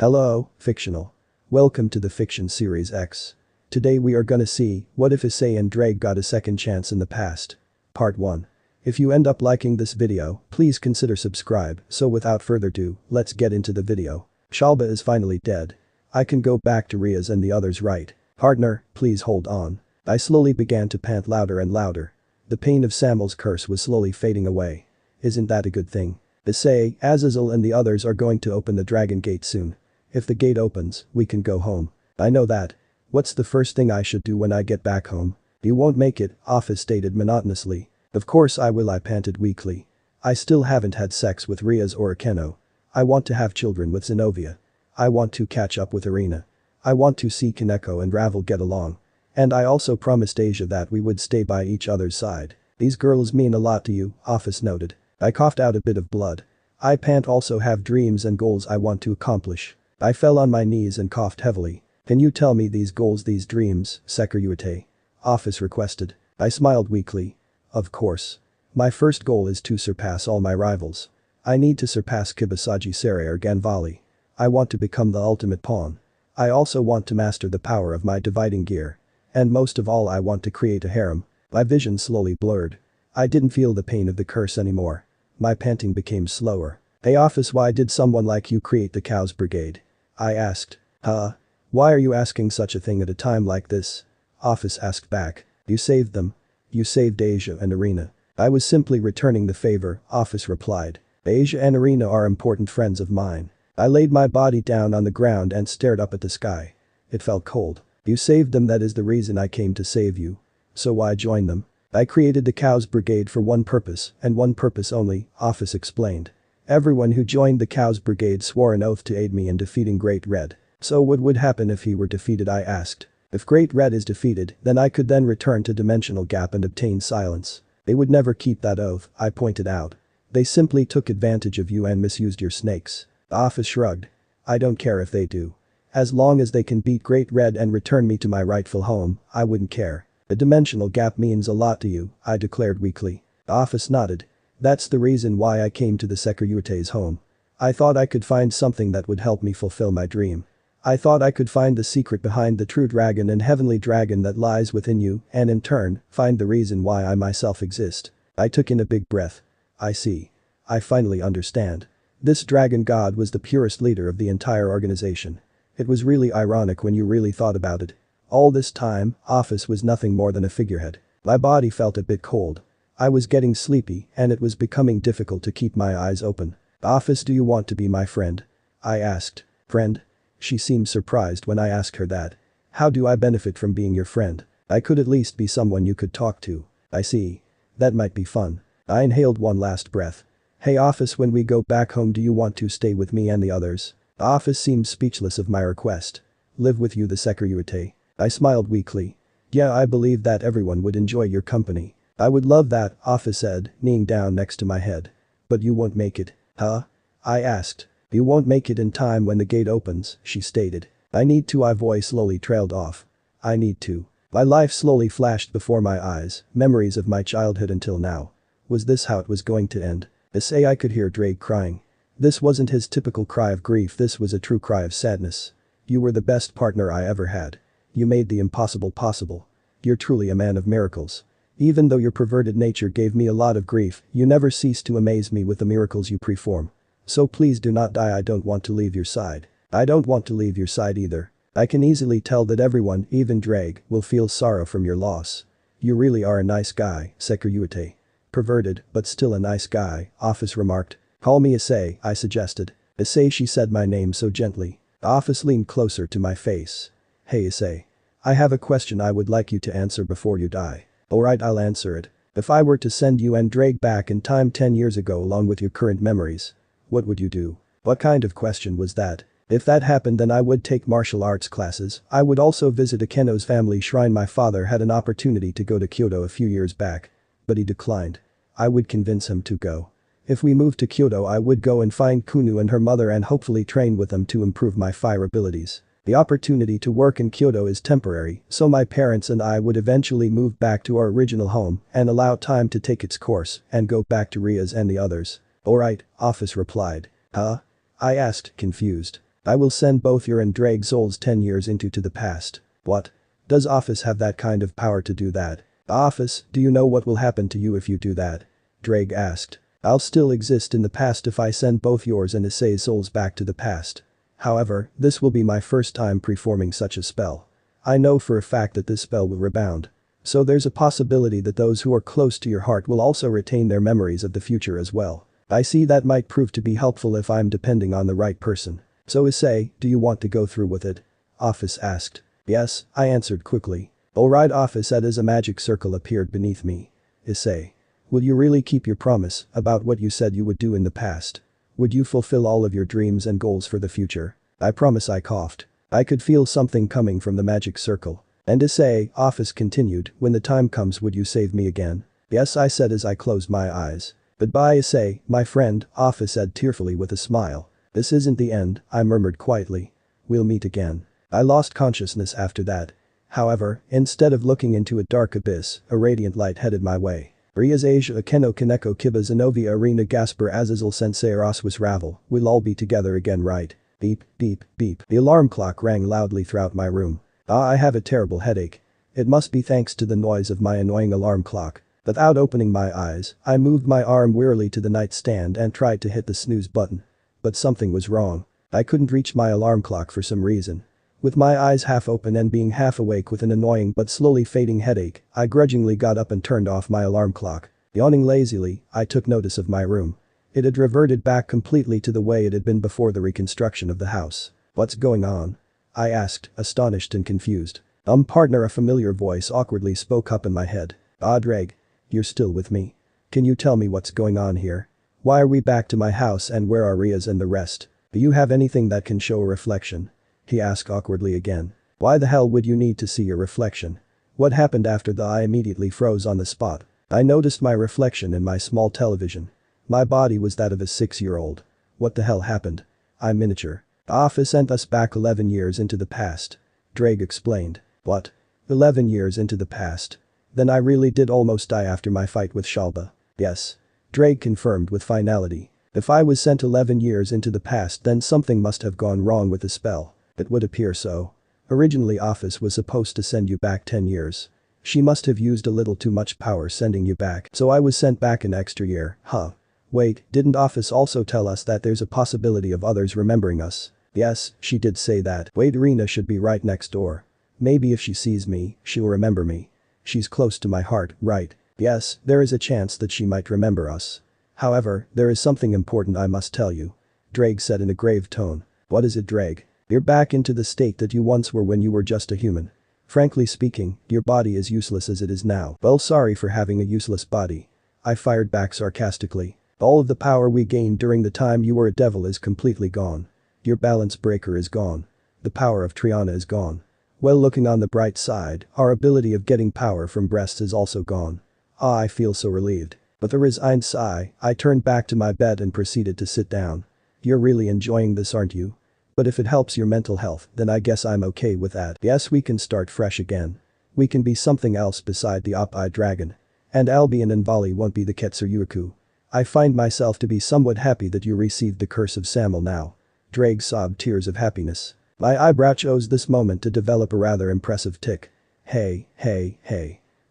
Hello, fictional. Welcome to the Fiction Series X. Today we are gonna see, what if Issei and Ddraig got a second chance in the past? Part 1. If you end up liking this video, please consider subscribe, so without further ado, let's get into the video. Shalba is finally dead. I can go back to Rias and the others, right? Partner, please hold on. I slowly began to pant louder and louder. The pain of Samael's curse was slowly fading away. Isn't that a good thing? Issei, Azazel and the others are going to open the dragon gate soon. If the gate opens, we can go home. I know that. What's the first thing I should do when I get back home? You won't make it, Ophis stated monotonously. Of course I will, I panted weakly. I still haven't had sex with Rias or Akeno. I want to have children with Zenobia. I want to catch up with Irina. I want to see Kaneko and Ravel get along. And I also promised Asia that we would stay by each other's side. These girls mean a lot to you, Ophis noted. I coughed out a bit of blood. I pant also have dreams and goals I want to accomplish. I fell on my knees and coughed heavily. Can you tell me these goals, these dreams, Second? Ophis requested. I smiled weakly. Of course. My first goal is to surpass all my rivals. I need to surpass Kibasaji Sere or Ganvali. I want to become the ultimate pawn. I also want to master the power of my dividing gear. And most of all, I want to create a harem. My vision slowly blurred. I didn't feel the pain of the curse anymore. My panting became slower. Hey Ophis, why did someone like you create the Cows Brigade? I asked. Huh? Why are you asking such a thing at a time like this? Ophis asked back. You saved them. You saved Asia and Irina. I was simply returning the favor, Ophis replied. Asia and Irina are important friends of mine. I laid my body down on the ground and stared up at the sky. It felt cold. You saved them, that is the reason I came to save you. So why join them? I created the Cows Brigade for one purpose, and one purpose only, Ophis explained. Everyone who joined the Cows Brigade swore an oath to aid me in defeating Great Red. So what would happen if he were defeated, I asked. If Great Red is defeated, then I could then return to Dimensional Gap and obtain silence. They would never keep that oath, I pointed out. They simply took advantage of you and misused your snakes. Ophis shrugged. I don't care if they do. As long as they can beat Great Red and return me to my rightful home, I wouldn't care. The Dimensional Gap means a lot to you, I declared weakly. Ophis nodded. That's the reason why I came to the Security's home. I thought I could find something that would help me fulfill my dream. I thought I could find the secret behind the true dragon and heavenly dragon that lies within you and in turn, find the reason why I myself exist. I took in a big breath. I see. I finally understand. This dragon god was the purest leader of the entire organization. It was really ironic when you really thought about it. All this time, Ophis was nothing more than a figurehead. My body felt a bit cold. I was getting sleepy and it was becoming difficult to keep my eyes open. Ophis, do you want to be my friend? I asked. Friend? She seemed surprised when I asked her that. How do I benefit from being your friend? I could at least be someone you could talk to. I see. That might be fun. I inhaled one last breath. Hey Ophis, when we go back home, do you want to stay with me and the others? Ophis seemed speechless of my request. Live with you, the Security. I smiled weakly. Yeah, I believe that everyone would enjoy your company. I would love that, Ophis said, kneeling down next to my head. But you won't make it, huh? I asked. You won't make it in time when the gate opens, she stated. I need to, my voice slowly trailed off. I need to. My life slowly flashed before my eyes, memories of my childhood until now. Was this how it was going to end? Issei, I could hear Ddraig crying. This wasn't his typical cry of grief, this was a true cry of sadness. You were the best partner I ever had. You made the impossible possible. You're truly a man of miracles. Even though your perverted nature gave me a lot of grief, you never ceased to amaze me with the miracles you perform. So please do not die, I don't want to leave your side. I don't want to leave your side either. I can easily tell that everyone, even Ddraig, will feel sorrow from your loss. You really are a nice guy, Security. Perverted, but still a nice guy, Ophis remarked. Call me Issei, I suggested. Issei, she said my name so gently. Ophis leaned closer to my face. Hey Issei. I have a question I would like you to answer before you die. Alright, I'll answer it. If I were to send you and Ddraig back in time 10 years ago along with your current memories, what would you do? What kind of question was that? If that happened, then I would take martial arts classes. I would also visit Akeno's family shrine. My father had an opportunity to go to Kyoto a few years back. But he declined. I would convince him to go. If we moved to Kyoto, I would go and find Kunu and her mother and hopefully train with them to improve my fire abilities. The opportunity to work in Kyoto is temporary, so my parents and I would eventually move back to our original home and allow time to take its course and go back to Rias and the others. Alright, Ophis replied. Huh? I asked, confused. I will send both your and Ddraig souls 10 years into the past. What? Does Ophis have that kind of power to do that? Ophis, do you know what will happen to you if you do that? Ddraig asked. I'll still exist in the past if I send both yours and Issei's souls back to the past. However, this will be my first time performing such a spell. I know for a fact that this spell will rebound. So there's a possibility that those who are close to your heart will also retain their memories of the future as well. I see that might prove to be helpful if I'm depending on the right person. So Issei, do you want to go through with it? Ophis asked. Yes, I answered quickly. Alright, Ophis said as a magic circle appeared beneath me. Issei. Will you really keep your promise about what you said you would do in the past? Would you fulfill all of your dreams and goals for the future? I promise, I coughed. I could feel something coming from the magic circle. And Issei, Ophis continued, when the time comes would you save me again? Yes, I said as I closed my eyes. Goodbye Issei, my friend, Ophis said tearfully with a smile. This isn't the end, I murmured quietly. We'll meet again. I lost consciousness after that. However, instead of looking into a dark abyss, a radiant light headed my way. Rias Asia Akeno Kaneko Kiba Zenovia Arena Gasper Azazel Sensei Erasmus Ravel, we'll all be together again, right? Beep, beep, beep. The alarm clock rang loudly throughout my room. I have a terrible headache. It must be thanks to the noise of my annoying alarm clock. Without opening my eyes, I moved my arm wearily to the nightstand and tried to hit the snooze button. But something was wrong. I couldn't reach my alarm clock for some reason. With my eyes half open and being half awake with an annoying but slowly fading headache, I grudgingly got up and turned off my alarm clock. Yawning lazily, I took notice of my room. It had reverted back completely to the way it had been before the reconstruction of the house. What's going on? I asked, astonished and confused. Partner, a familiar voice awkwardly spoke up in my head. Ddraig. You're still with me? Can you tell me what's going on here? Why are we back to my house and where are Rias and the rest? Do you have anything that can show a reflection? He asked awkwardly again. Why the hell would you need to see your reflection? What happened after that? I immediately froze on the spot. I noticed my reflection in my small television. My body was that of a 6-year-old. What the hell happened? I'm miniature. Ophis sent us back 11 years into the past. Ddraig explained. What? 11 years into the past? Then I really did almost die after my fight with Shalba. Yes. Ddraig confirmed with finality. If I was sent 11 years into the past then something must have gone wrong with the spell. It would appear so. Originally Ophis was supposed to send you back 10 years. She must have used a little too much power sending you back, so I was sent back an extra year, huh? Wait, didn't Ophis also tell us that there's a possibility of others remembering us? Yes, she did say that. Wait, Rena should be right next door. Maybe if she sees me, she'll remember me. She's close to my heart, right? Yes, there is a chance that she might remember us. However, there is something important I must tell you. Ddraig said in a grave tone. What is it, Ddraig? You're back into the state that you once were when you were just a human. Frankly speaking, your body is useless as it is now. Well, sorry for having a useless body. I fired back sarcastically. All of the power we gained during the time you were a devil is completely gone. Your balance breaker is gone. The power of Triana is gone. Well, looking on the bright side, our ability of getting power from breasts is also gone. I feel so relieved. With a resigned sigh, I turned back to my bed and proceeded to sit down. You're really enjoying this, aren't you? But if it helps your mental health, then I guess I'm okay with that. Yes, we can start fresh again. We can be something else beside the op-eyed dragon. And Albion and Vali won't be the Ketsuryuku. I find myself to be somewhat happy that you received the curse of Samael now. Ddraig sobbed tears of happiness. My eyebrow chose this moment to develop a rather impressive tic. Hey.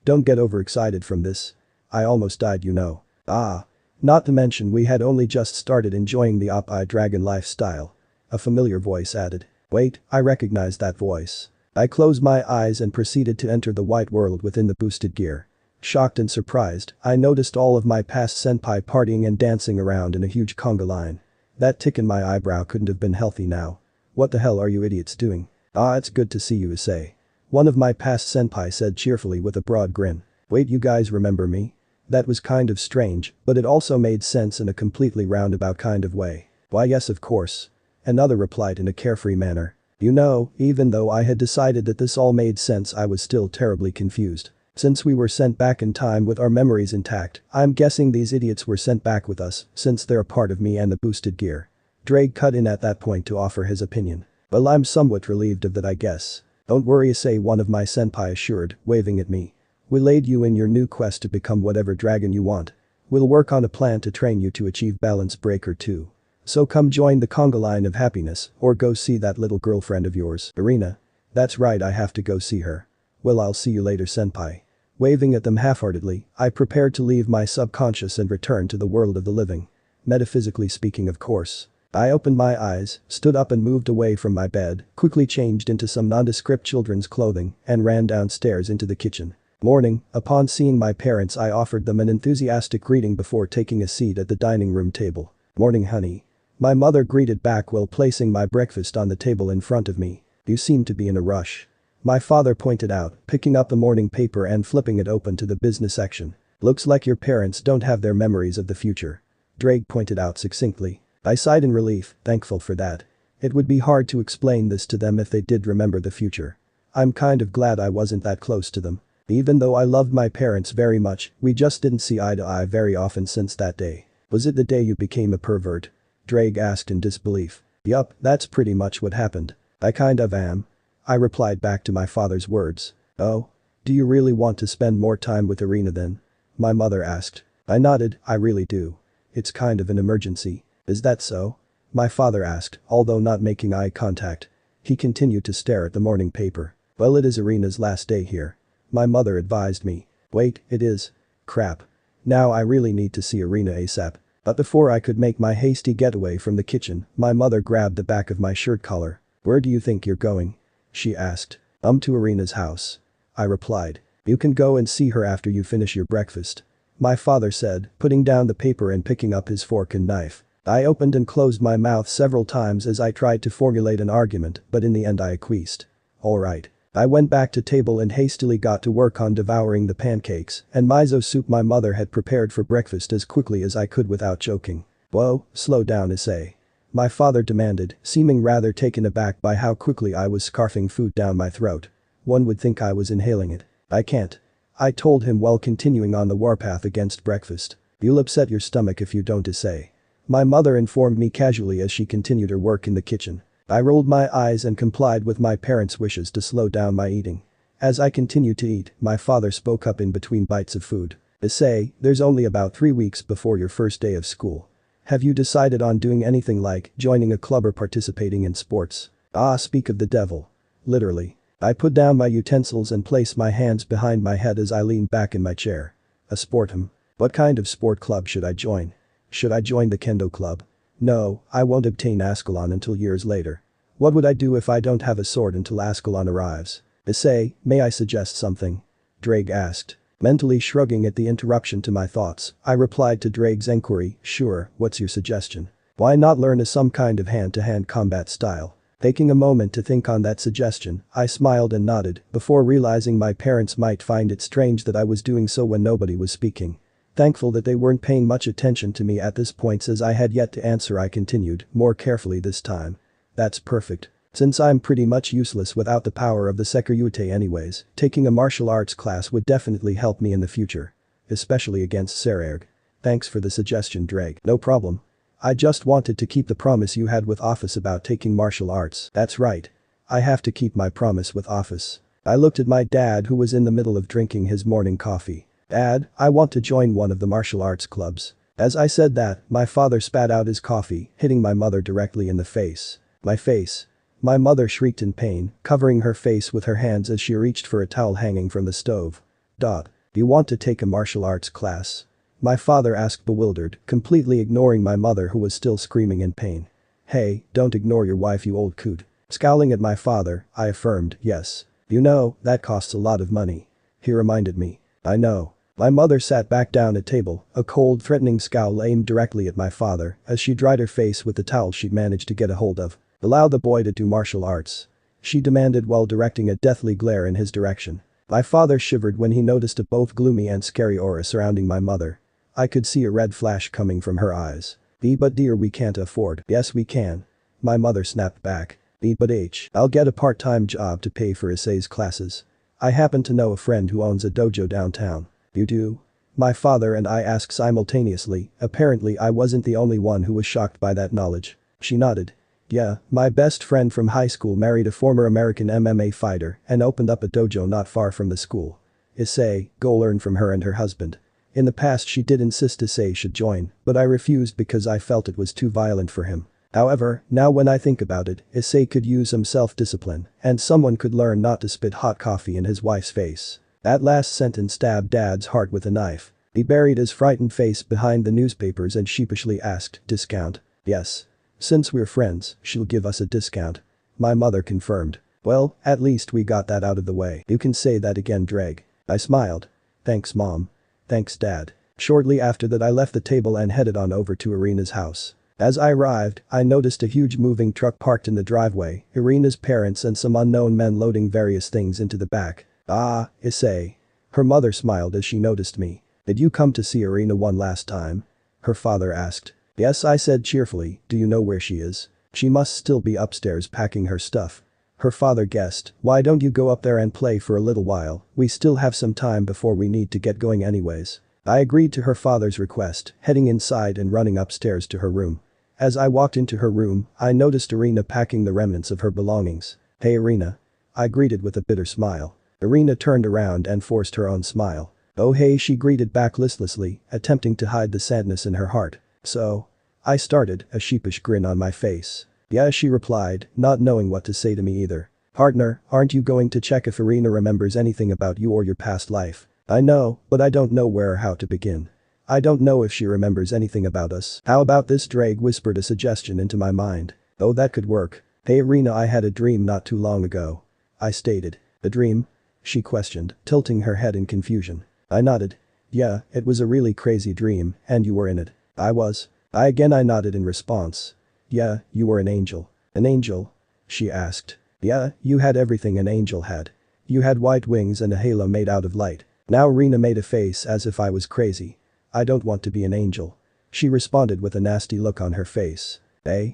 Don't get overexcited from this. I almost died, you know. Not to mention we had only just started enjoying the op-eyed dragon lifestyle. A familiar voice added. Wait, I recognize that voice. I closed my eyes and proceeded to enter the white world within the boosted gear. Shocked and surprised, I noticed all of my past senpai partying and dancing around in a huge conga line. That tick in my eyebrow couldn't have been healthy now. What the hell are you idiots doing? It's good to see you, Issei. One of my past senpai said cheerfully with a broad grin. Wait, you guys remember me? That was kind of strange, but it also made sense in a completely roundabout kind of way. Why yes, of course. Another replied in a carefree manner. You know, even though I had decided that this all made sense, I was still terribly confused. Since we were sent back in time with our memories intact, I'm guessing these idiots were sent back with us, since they're a part of me and the boosted gear. Ddraig cut in at that point to offer his opinion. Well, I'm somewhat relieved of that, I guess. Don't worry, Issei, one of my senpai assured, waving at me. We'll aid you in your new quest to become whatever dragon you want. We'll work on a plan to train you to achieve Balance Breaker 2. So come join the conga line of happiness or go see that little girlfriend of yours, Irina. That's right, I have to go see her. Well, I'll see you later, senpai. Waving at them half-heartedly, I prepared to leave my subconscious and return to the world of the living. Metaphysically speaking, of course. I opened my eyes, stood up and moved away from my bed, quickly changed into some nondescript children's clothing, and ran downstairs into the kitchen. Morning, upon seeing my parents I offered them an enthusiastic greeting before taking a seat at the dining room table. Morning, honey. My mother greeted back while placing my breakfast on the table in front of me. You seem to be in a rush. My father pointed out, picking up the morning paper and flipping it open to the business section. Looks like your parents don't have their memories of the future. Ddraig pointed out succinctly. I sighed in relief, thankful for that. It would be hard to explain this to them if they did remember the future. I'm kind of glad I wasn't that close to them. Even though I loved my parents very much, we just didn't see eye to eye very often since that day. Was it the day you became a pervert? Ddraig asked in disbelief. Yup, that's pretty much what happened. I kind of am. I replied back to my father's words. Oh? Do you really want to spend more time with Irina then? My mother asked. I nodded, I really do. It's kind of an emergency. Is that so? My father asked, although not making eye contact. He continued to stare at the morning paper. Well, it is Irina's last day here. My mother advised me. Wait, it is? Crap. Now I really need to see Irina ASAP. But before I could make my hasty getaway from the kitchen, my mother grabbed the back of my shirt collar. Where do you think you're going? She asked. To Irina's house. I replied. You can go and see her after you finish your breakfast. My father said, putting down the paper and picking up his fork and knife. I opened and closed my mouth several times as I tried to formulate an argument, but in the end I acquiesced. Alright. I went back to table and hastily got to work on devouring the pancakes and miso soup my mother had prepared for breakfast as quickly as I could without choking. Whoa, slow down, Issei. My father demanded, seeming rather taken aback by how quickly I was scarfing food down my throat. One would think I was inhaling it. I can't. I told him while continuing on the warpath against breakfast. You'll upset your stomach if you don't, Issei. My mother informed me casually as she continued her work in the kitchen. I rolled my eyes and complied with my parents' wishes to slow down my eating. As I continued to eat, my father spoke up in between bites of food. Issei, there's only about 3 weeks before your first day of school. Have you decided on doing anything like joining a club or participating in sports? Ah, speak of the devil. Literally. I put down my utensils and placed my hands behind my head as I leaned back in my chair. A sport? What kind of sport club should I join? Should I join the kendo club? No, I won't obtain Ascalon until years later. What would I do if I don't have a sword until Ascalon arrives? Issei, may I suggest something? Ddraig asked. Mentally shrugging at the interruption to my thoughts, I replied to Draig's enquiry, sure, what's your suggestion? Why not learn some kind of hand-to-hand combat style? Taking a moment to think on that suggestion, I smiled and nodded before realizing my parents might find it strange that I was doing so when nobody was speaking. Thankful that they weren't paying much attention to me at this point as I had yet to answer, I continued, more carefully this time. That's perfect. Since I'm pretty much useless without the power of the Sekiryuite anyways, taking a martial arts class would definitely help me in the future. Especially against Sererg. Thanks for the suggestion, Ddraig. No problem. I just wanted to keep the promise you had with Ophis about taking martial arts. That's right. I have to keep my promise with Ophis. I looked at my dad who was in the middle of drinking his morning coffee. Dad, I want to join one of the martial arts clubs. As I said that, my father spat out his coffee, hitting my mother directly in the face. My face. My mother shrieked in pain, covering her face with her hands as she reached for a towel hanging from the stove. Do you want to take a martial arts class? My father asked, bewildered, completely ignoring my mother who was still screaming in pain. Hey, don't ignore your wife, you old coot. Scowling at my father, I affirmed, yes. You know, that costs a lot of money. He reminded me. I know. My mother sat back down at table, a cold, threatening scowl aimed directly at my father as she dried her face with the towel she'd managed to get a hold of. Allow the boy to do martial arts. She demanded while directing a deathly glare in his direction. My father shivered when he noticed a both gloomy and scary aura surrounding my mother. I could see a red flash coming from her eyes. But dear, we can't afford. Yes, we can. My mother snapped back. But I'll get a part-time job to pay for Issei's classes. I happen to know a friend who owns a dojo downtown. You do? My father and I asked simultaneously. Apparently I wasn't the only one who was shocked by that knowledge. She nodded. Yeah, my best friend from high school married a former American MMA fighter and opened up a dojo not far from the school. Issei, go learn from her and her husband. In the past she did insist Issei should join, but I refused because I felt it was too violent for him. However, now when I think about it, Issei could use some self-discipline, and someone could learn not to spit hot coffee in his wife's face. That last sentence stabbed Dad's heart with a knife. He buried his frightened face behind the newspapers and sheepishly asked, "Discount?" "Yes. Since we're friends, she'll give us a discount." My mother confirmed. "Well, at least we got that out of the way. You can say that again, Ddraig." I smiled. "Thanks, Mom." "Thanks, Dad." Shortly after that I left the table and headed on over to Irina's house. As I arrived, I noticed a huge moving truck parked in the driveway, Irina's parents and some unknown men loading various things into the back. "Ah, Issei." Her mother smiled as she noticed me. "Did you come to see Irina one last time?" her father asked. "Yes," I said cheerfully. "Do you know where she is?" "She must still be upstairs packing her stuff." Her father guessed. "Why don't you go up there and play for a little while, we still have some time before we need to get going anyways." I agreed to her father's request, heading inside and running upstairs to her room. As I walked into her room, I noticed Irina packing the remnants of her belongings. "Hey Irina." I greeted with a bitter smile. Irina turned around and forced her own smile. "Oh hey," she greeted back listlessly, attempting to hide the sadness in her heart. "So?" I started, a sheepish grin on my face. "Yeah," she replied, not knowing what to say to me either. "Partner, aren't you going to check if Irina remembers anything about you or your past life?" "I know, but I don't know where or how to begin. I don't know if she remembers anything about us." "How about this?" Ddraig whispered a suggestion into my mind. "Oh, that could work." "Hey Irina, I had a dream not too long ago." I stated. "A dream?" she questioned, tilting her head in confusion. I nodded. "Yeah, it was a really crazy dream, and you were in it." "I was?" I nodded in response. "Yeah, you were an angel." "An angel?" she asked. "Yeah, you had everything an angel had. You had white wings and a halo made out of light." Now Irina made a face as if I was crazy. "I don't want to be an angel," she responded with a nasty look on her face. Eh?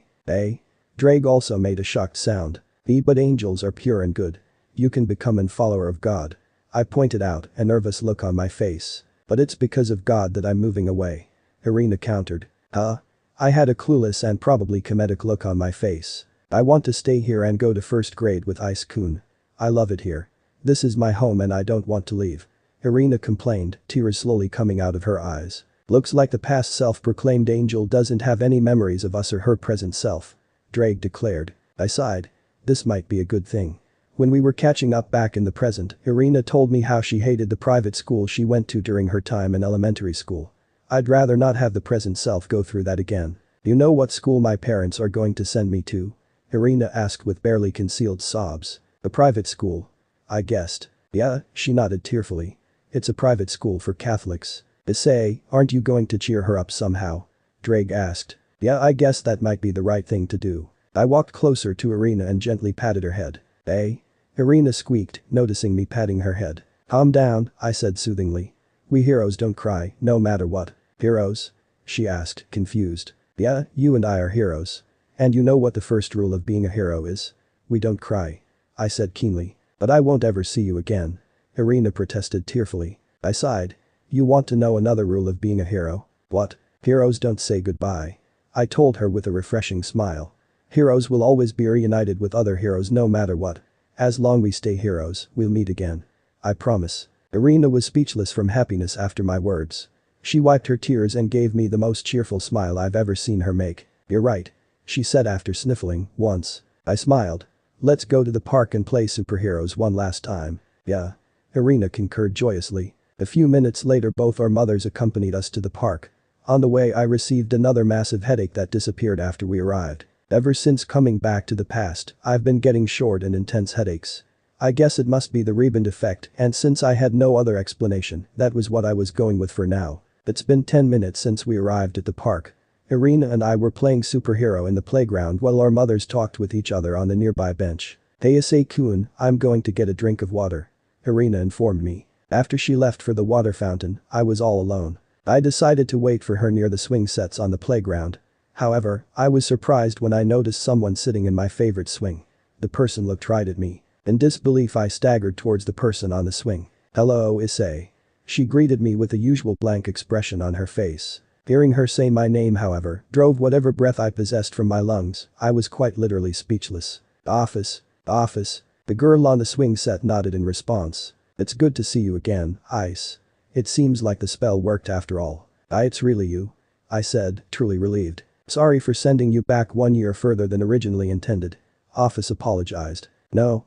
Ddraig also made a shocked sound. But angels are pure and good. You can become an follower of God." I pointed out, a nervous look on my face. "But it's because of God that I'm moving away," Irina countered. "Huh?" I had a clueless and probably comedic look on my face. "I want to stay here and go to first grade with Ice-kun. I love it here. This is my home and I don't want to leave," Irina complained, tears slowly coming out of her eyes. "Looks like the past self-proclaimed angel doesn't have any memories of us or her present self," Ddraig declared. I sighed. This might be a good thing. When we were catching up back in the present, Irina told me how she hated the private school she went to during her time in elementary school. I'd rather not have the present self go through that again. "Do you know what school my parents are going to send me to?" Irina asked with barely concealed sobs. "A private school?" I guessed. "Yeah," she nodded tearfully. "It's a private school for Catholics." "Issei, aren't you going to cheer her up somehow?" Ddraig asked. "Yeah, I guess that might be the right thing to do." I walked closer to Irina and gently patted her head. "Eh?" Irina squeaked, noticing me patting her head. "Calm down," I said soothingly. "We heroes don't cry, no matter what." "Heroes?" she asked, confused. "Yeah, you and I are heroes. And you know what the first rule of being a hero is? We don't cry," I said keenly. "But I won't ever see you again," Irina protested tearfully. I sighed. "You want to know another rule of being a hero?" "What?" "Heroes don't say goodbye," I told her with a refreshing smile. "Heroes will always be reunited with other heroes no matter what. As long we stay heroes, we'll meet again. I promise." Irina was speechless from happiness after my words. She wiped her tears and gave me the most cheerful smile I've ever seen her make. "You're right," she said after sniffling once. I smiled. "Let's go to the park and play superheroes one last time." "Yeah," Irina concurred joyously. A few minutes later both our mothers accompanied us to the park. On the way I received another massive headache that disappeared after we arrived. Ever since coming back to the past, I've been getting short and intense headaches. I guess it must be the rebound effect, and since I had no other explanation, that was what I was going with for now. It's been 10 minutes since we arrived at the park. Irina and I were playing superhero in the playground while our mothers talked with each other on the nearby bench. "Hey Issei-kun, I'm going to get a drink of water," Irina informed me. After she left for the water fountain, I was all alone. I decided to wait for her near the swing sets on the playground. However, I was surprised when I noticed someone sitting in my favorite swing. The person looked right at me. In disbelief I staggered towards the person on the swing. "Hello, Issei." She greeted me with the usual blank expression on her face. Hearing her say my name, however, drove whatever breath I possessed from my lungs. I was quite literally speechless. Ophis. The girl on the swing set nodded in response. "It's good to see you again, Ice." It seems like the spell worked after all. It's really you. I said, truly relieved. Sorry for sending you back 1 year further than originally intended. Ophis apologized. No.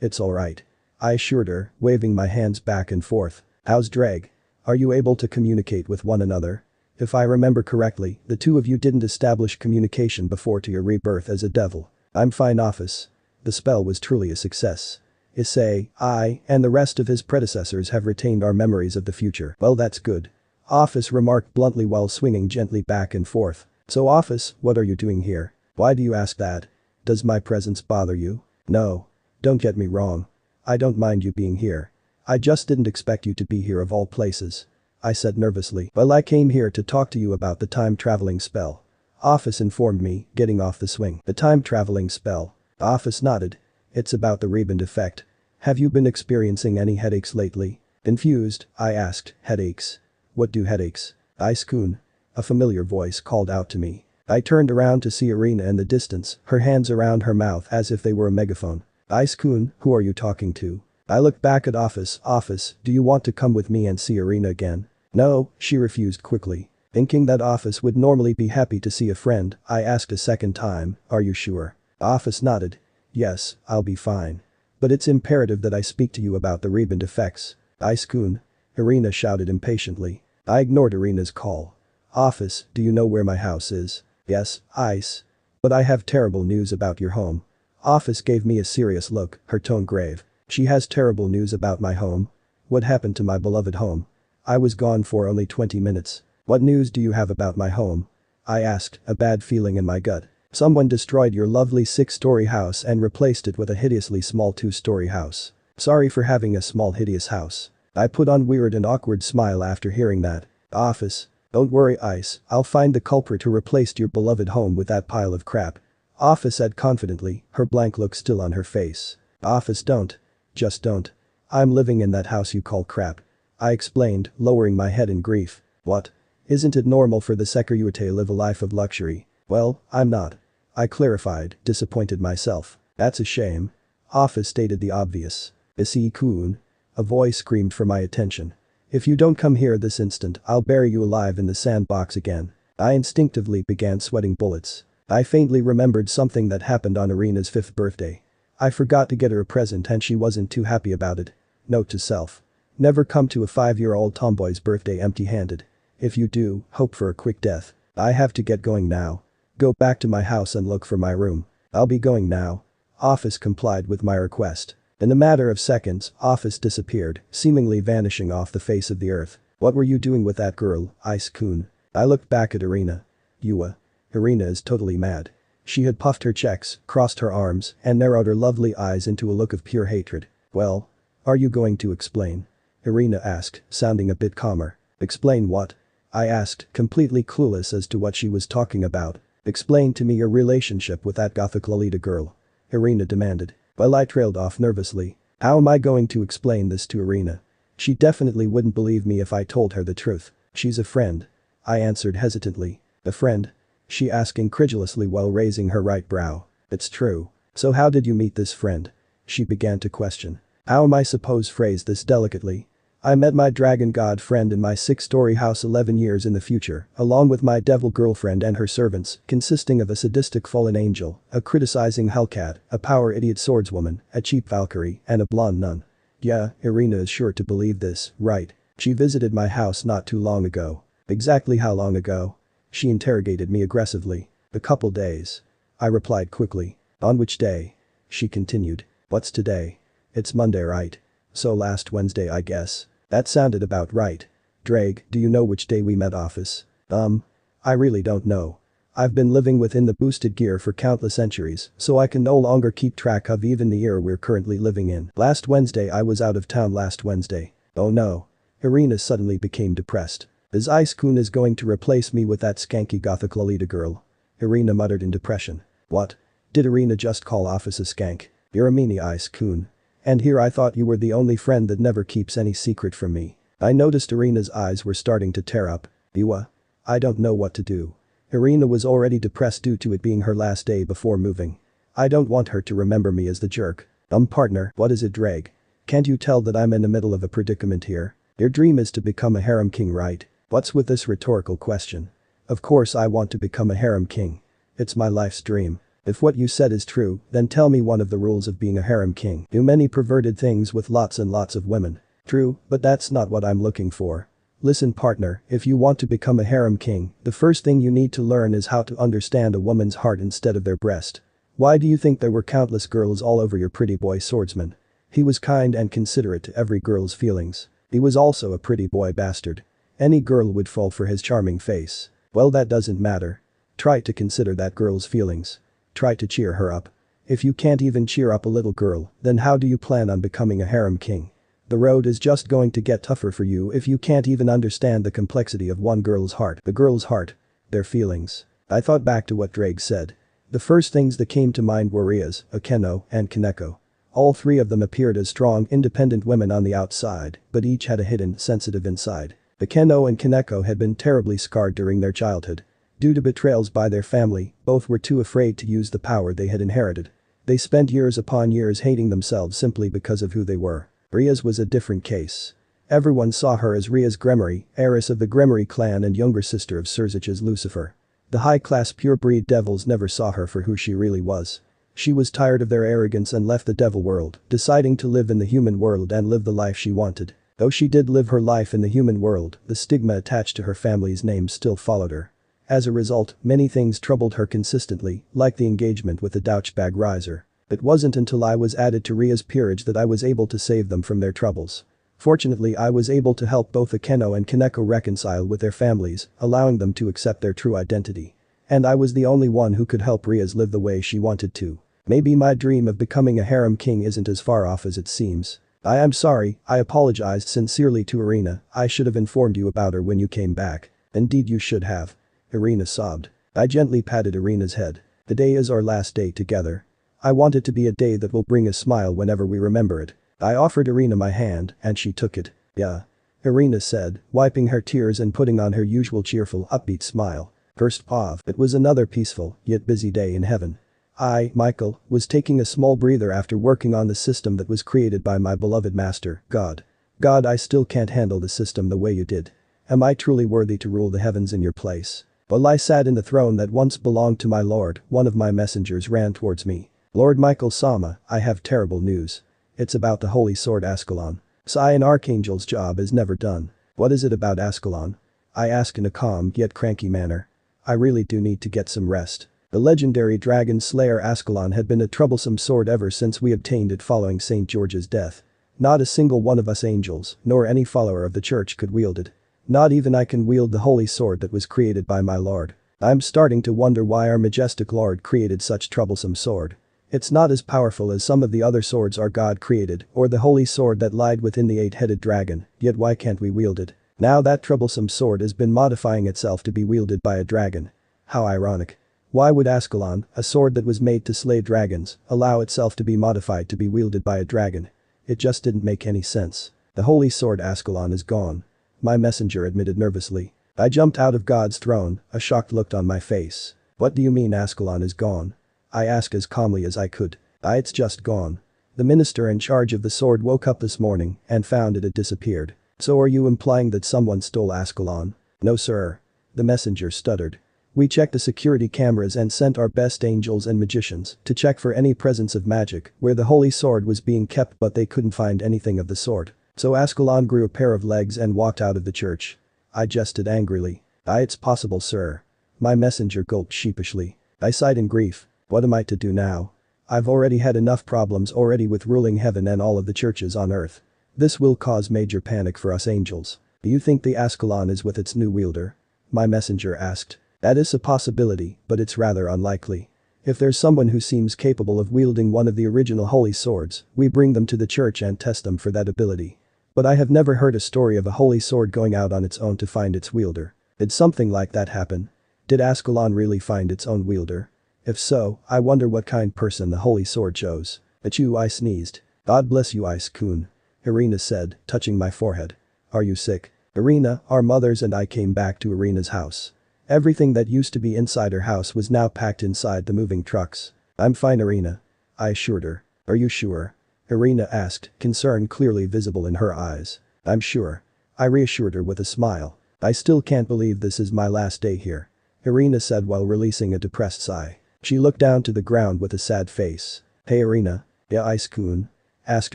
It's alright. I assured her, waving my hands back and forth. How's Ddraig? Are you able to communicate with one another? If I remember correctly, the two of you didn't establish communication before to your rebirth as a devil. I'm fine, Ophis. The spell was truly a success. Issei, I, and the rest of his predecessors have retained our memories of the future. Well, that's good. Ophis remarked bluntly while swinging gently back and forth. So Ophis, what are you doing here? Why do you ask that? Does my presence bother you? No. Don't get me wrong. I don't mind you being here. I just didn't expect you to be here of all places. I said nervously. Well, I came here to talk to you about the time-traveling spell. Ophis informed me, getting off the swing. The time-traveling spell. Ophis nodded. It's about the rebon effect. Have you been experiencing any headaches lately? Confused, I asked, headaches? What do headaches? Ise-kun. A familiar voice called out to me. I turned around to see Irina in the distance, her hands around her mouth as if they were a megaphone. Ise-kun, who are you talking to? I looked back at Ophis. Ophis, do you want to come with me and see Irina again? No, she refused quickly. Thinking that Ophis would normally be happy to see a friend, I asked a second time, are you sure? Ophis nodded. Yes, I'll be fine. But it's imperative that I speak to you about the rebon effects. Ise-kun. Irina shouted impatiently. I ignored Irina's call. Ophis, do you know where my house is? Yes, Ise. But I have terrible news about your home. Ophis gave me a serious look, her tone grave. She has terrible news about my home? What happened to my beloved home? I was gone for only 20 minutes. What news do you have about my home? I asked, a bad feeling in my gut. Someone destroyed your lovely 6-story house and replaced it with a hideously small 2-story house. Sorry for having a small hideous house. I put on weird and awkward smile after hearing that. Ophis. Don't worry, Ise, I'll find the culprit who replaced your beloved home with that pile of crap. Ophis said confidently, her blank look still on her face. Ophis, don't. Just don't. I'm living in that house you call crap. I explained, lowering my head in grief. What? Isn't it normal for the Second to live a life of luxury? Well, I'm not. I clarified, disappointed myself. That's a shame. Ophis stated the obvious. Issei-kun. A voice screamed for my attention. If you don't come here this instant, I'll bury you alive in the sandbox again. I instinctively began sweating bullets. I faintly remembered something that happened on Irina's 5th birthday. I forgot to get her a present and she wasn't too happy about it. Note to self. Never come to a 5-year-old tomboy's birthday empty-handed. If you do, hope for a quick death. I have to get going now. Go back to my house and look for my room. I'll be going now. Ophis complied with my request. In a matter of seconds, Ophis disappeared, seemingly vanishing off the face of the earth. What were you doing with that girl, Ise-kun? I looked back at Irina. Irina is totally mad. She had puffed her checks, crossed her arms, and narrowed her lovely eyes into a look of pure hatred. Well? Are you going to explain? Irina asked, sounding a bit calmer. Explain what? I asked, completely clueless as to what she was talking about. Explain to me your relationship with that gothic Lolita girl. Irina demanded. Well, I trailed off nervously. How am I going to explain this to Irina? She definitely wouldn't believe me if I told her the truth. She's a friend. I answered hesitantly. A friend? She asked incredulously while raising her right brow. It's true. So how did you meet this friend? She began to question. How am I supposed to phrase this delicately? I met my dragon god friend in my 6-story house 11 years in the future, along with my devil girlfriend and her servants, consisting of a sadistic fallen angel, a criticizing hellcat, a power idiot swordswoman, a cheap Valkyrie, and a blonde nun. Yeah, Irina is sure to believe this, right? She visited my house not too long ago. Exactly how long ago? She interrogated me aggressively. A couple days. I replied quickly. On which day? She continued. What's today? It's Monday, right? So last Wednesday, I guess. That sounded about right. Ddraig, do you know which day we met, Ophis? I really don't know. I've been living within the boosted gear for countless centuries, so I can no longer keep track of even the year we're currently living in. Last Wednesday I was out of town last Wednesday. Oh no. Irina suddenly became depressed. This Ise-kun is going to replace me with that skanky gothic Lolita girl. Irina muttered in depression. What? Did Irina just call Ophis a skank? You're a meanie, Ise-kun. And here I thought you were the only friend that never keeps any secret from me. I noticed Irina's eyes were starting to tear up. I don't know what to do. Irina was already depressed due to it being her last day before moving. I don't want her to remember me as the jerk. Partner, what is it, Ddraig? Can't you tell that I'm in the middle of a predicament here? Your dream is to become a harem king, right? What's with this rhetorical question? Of course I want to become a harem king. It's my life's dream. If what you said is true, then tell me one of the rules of being a harem king. Do many perverted things with lots and lots of women. True, but that's not what I'm looking for. Listen partner, if you want to become a harem king, the first thing you need to learn is how to understand a woman's heart instead of their breast. Why do you think there were countless girls all over your pretty boy swordsman? He was kind and considerate to every girl's feelings. He was also a pretty boy bastard. Any girl would fall for his charming face. Well, that doesn't matter. Try to consider that girl's feelings. Try to cheer her up. If you can't even cheer up a little girl, then how do you plan on becoming a harem king? The road is just going to get tougher for you if you can't even understand the complexity of one girl's heart. The girl's heart. Their feelings. I thought back to what Ddraig said. The first things that came to mind were Rias, Akeno, and Kaneko. All three of them appeared as strong, independent women on the outside, but each had a hidden, sensitive inside. Akeno and Kaneko had been terribly scarred during their childhood. Due to betrayals by their family, both were too afraid to use the power they had inherited. They spent years upon years hating themselves simply because of who they were. Rias was a different case. Everyone saw her as Rias Gunmare, heiress of the Gunmare clan and younger sister of Serzich's Lucifer. The high-class pure-breed devils never saw her for who she really was. She was tired of their arrogance and left the devil world, deciding to live in the human world and live the life she wanted. Though she did live her life in the human world, the stigma attached to her family's name still followed her. As a result, many things troubled her consistently, like the engagement with the douchebag Riser. It wasn't until I was added to Ria's peerage that I was able to save them from their troubles. Fortunately, I was able to help both Akeno and Kaneko reconcile with their families, allowing them to accept their true identity. And I was the only one who could help Rias live the way she wanted to. Maybe my dream of becoming a harem king isn't as far off as it seems. I am sorry, I apologized sincerely to Irina. I should have informed you about her when you came back. Indeed you should have. Irina sobbed. I gently patted Irina's head. The day is our last day together. I want it to be a day that will bring a smile whenever we remember it. I offered Irina my hand, and she took it. Yeah. Irina said, wiping her tears and putting on her usual cheerful, upbeat smile. First off, it was another peaceful, yet busy day in heaven. I, Michael, was taking a small breather after working on the system that was created by my beloved master, God. God, I still can't handle the system the way you did. Am I truly worthy to rule the heavens in your place? While I sat in the throne that once belonged to my lord, one of my messengers ran towards me. Lord Michael Sama, I have terrible news. It's about the holy sword Ascalon. Sai an archangel's job is never done. What is it about Ascalon? I asked in a calm yet cranky manner. I really do need to get some rest. The legendary dragon slayer Ascalon had been a troublesome sword ever since we obtained it following St. George's death. Not a single one of us angels, nor any follower of the church could wield it. Not even I can wield the holy sword that was created by my lord. I'm starting to wonder why our majestic lord created such troublesome sword. It's not as powerful as some of the other swords our god created, or the holy sword that lied within the eight-headed dragon, yet why can't we wield it? Now that troublesome sword has been modifying itself to be wielded by a dragon. How ironic. Why would Ascalon, a sword that was made to slay dragons, allow itself to be modified to be wielded by a dragon? It just didn't make any sense. The holy sword Ascalon is gone. My messenger admitted nervously. I jumped out of God's throne, a shocked look on my face. What do you mean Ascalon is gone? I asked as calmly as I could. It's just gone. The minister in charge of the sword woke up this morning and found it had disappeared. So are you implying that someone stole Ascalon? No sir. The messenger stuttered. We checked the security cameras and sent our best angels and magicians to check for any presence of magic where the holy sword was being kept, but they couldn't find anything of the sort. So Ascalon grew a pair of legs and walked out of the church. I jested angrily. It's possible sir. My messenger gulped sheepishly. I sighed in grief. What am I to do now? I've already had enough problems already with ruling heaven and all of the churches on earth. This will cause major panic for us angels. Do you think the Ascalon is with its new wielder? My messenger asked. That is a possibility, but it's rather unlikely. If there's someone who seems capable of wielding one of the original holy swords, we bring them to the church and test them for that ability. But I have never heard a story of a holy sword going out on its own to find its wielder. Did something like that happen? Did Ascalon really find its own wielder? If so, I wonder what kind person the holy sword chose. Achoo, I sneezed. God bless you Ice-kun. Irina said, touching my forehead. Are you sick? Irina, our mothers and I came back to Irina's house. Everything that used to be inside her house was now packed inside the moving trucks. I'm fine Irina. I assured her. Are you sure? Irina asked, concern clearly visible in her eyes. I'm sure. I reassured her with a smile. I still can't believe this is my last day here. Irina said while releasing a depressed sigh. She looked down to the ground with a sad face. Hey Irina. Yeah Ise-kun? Asked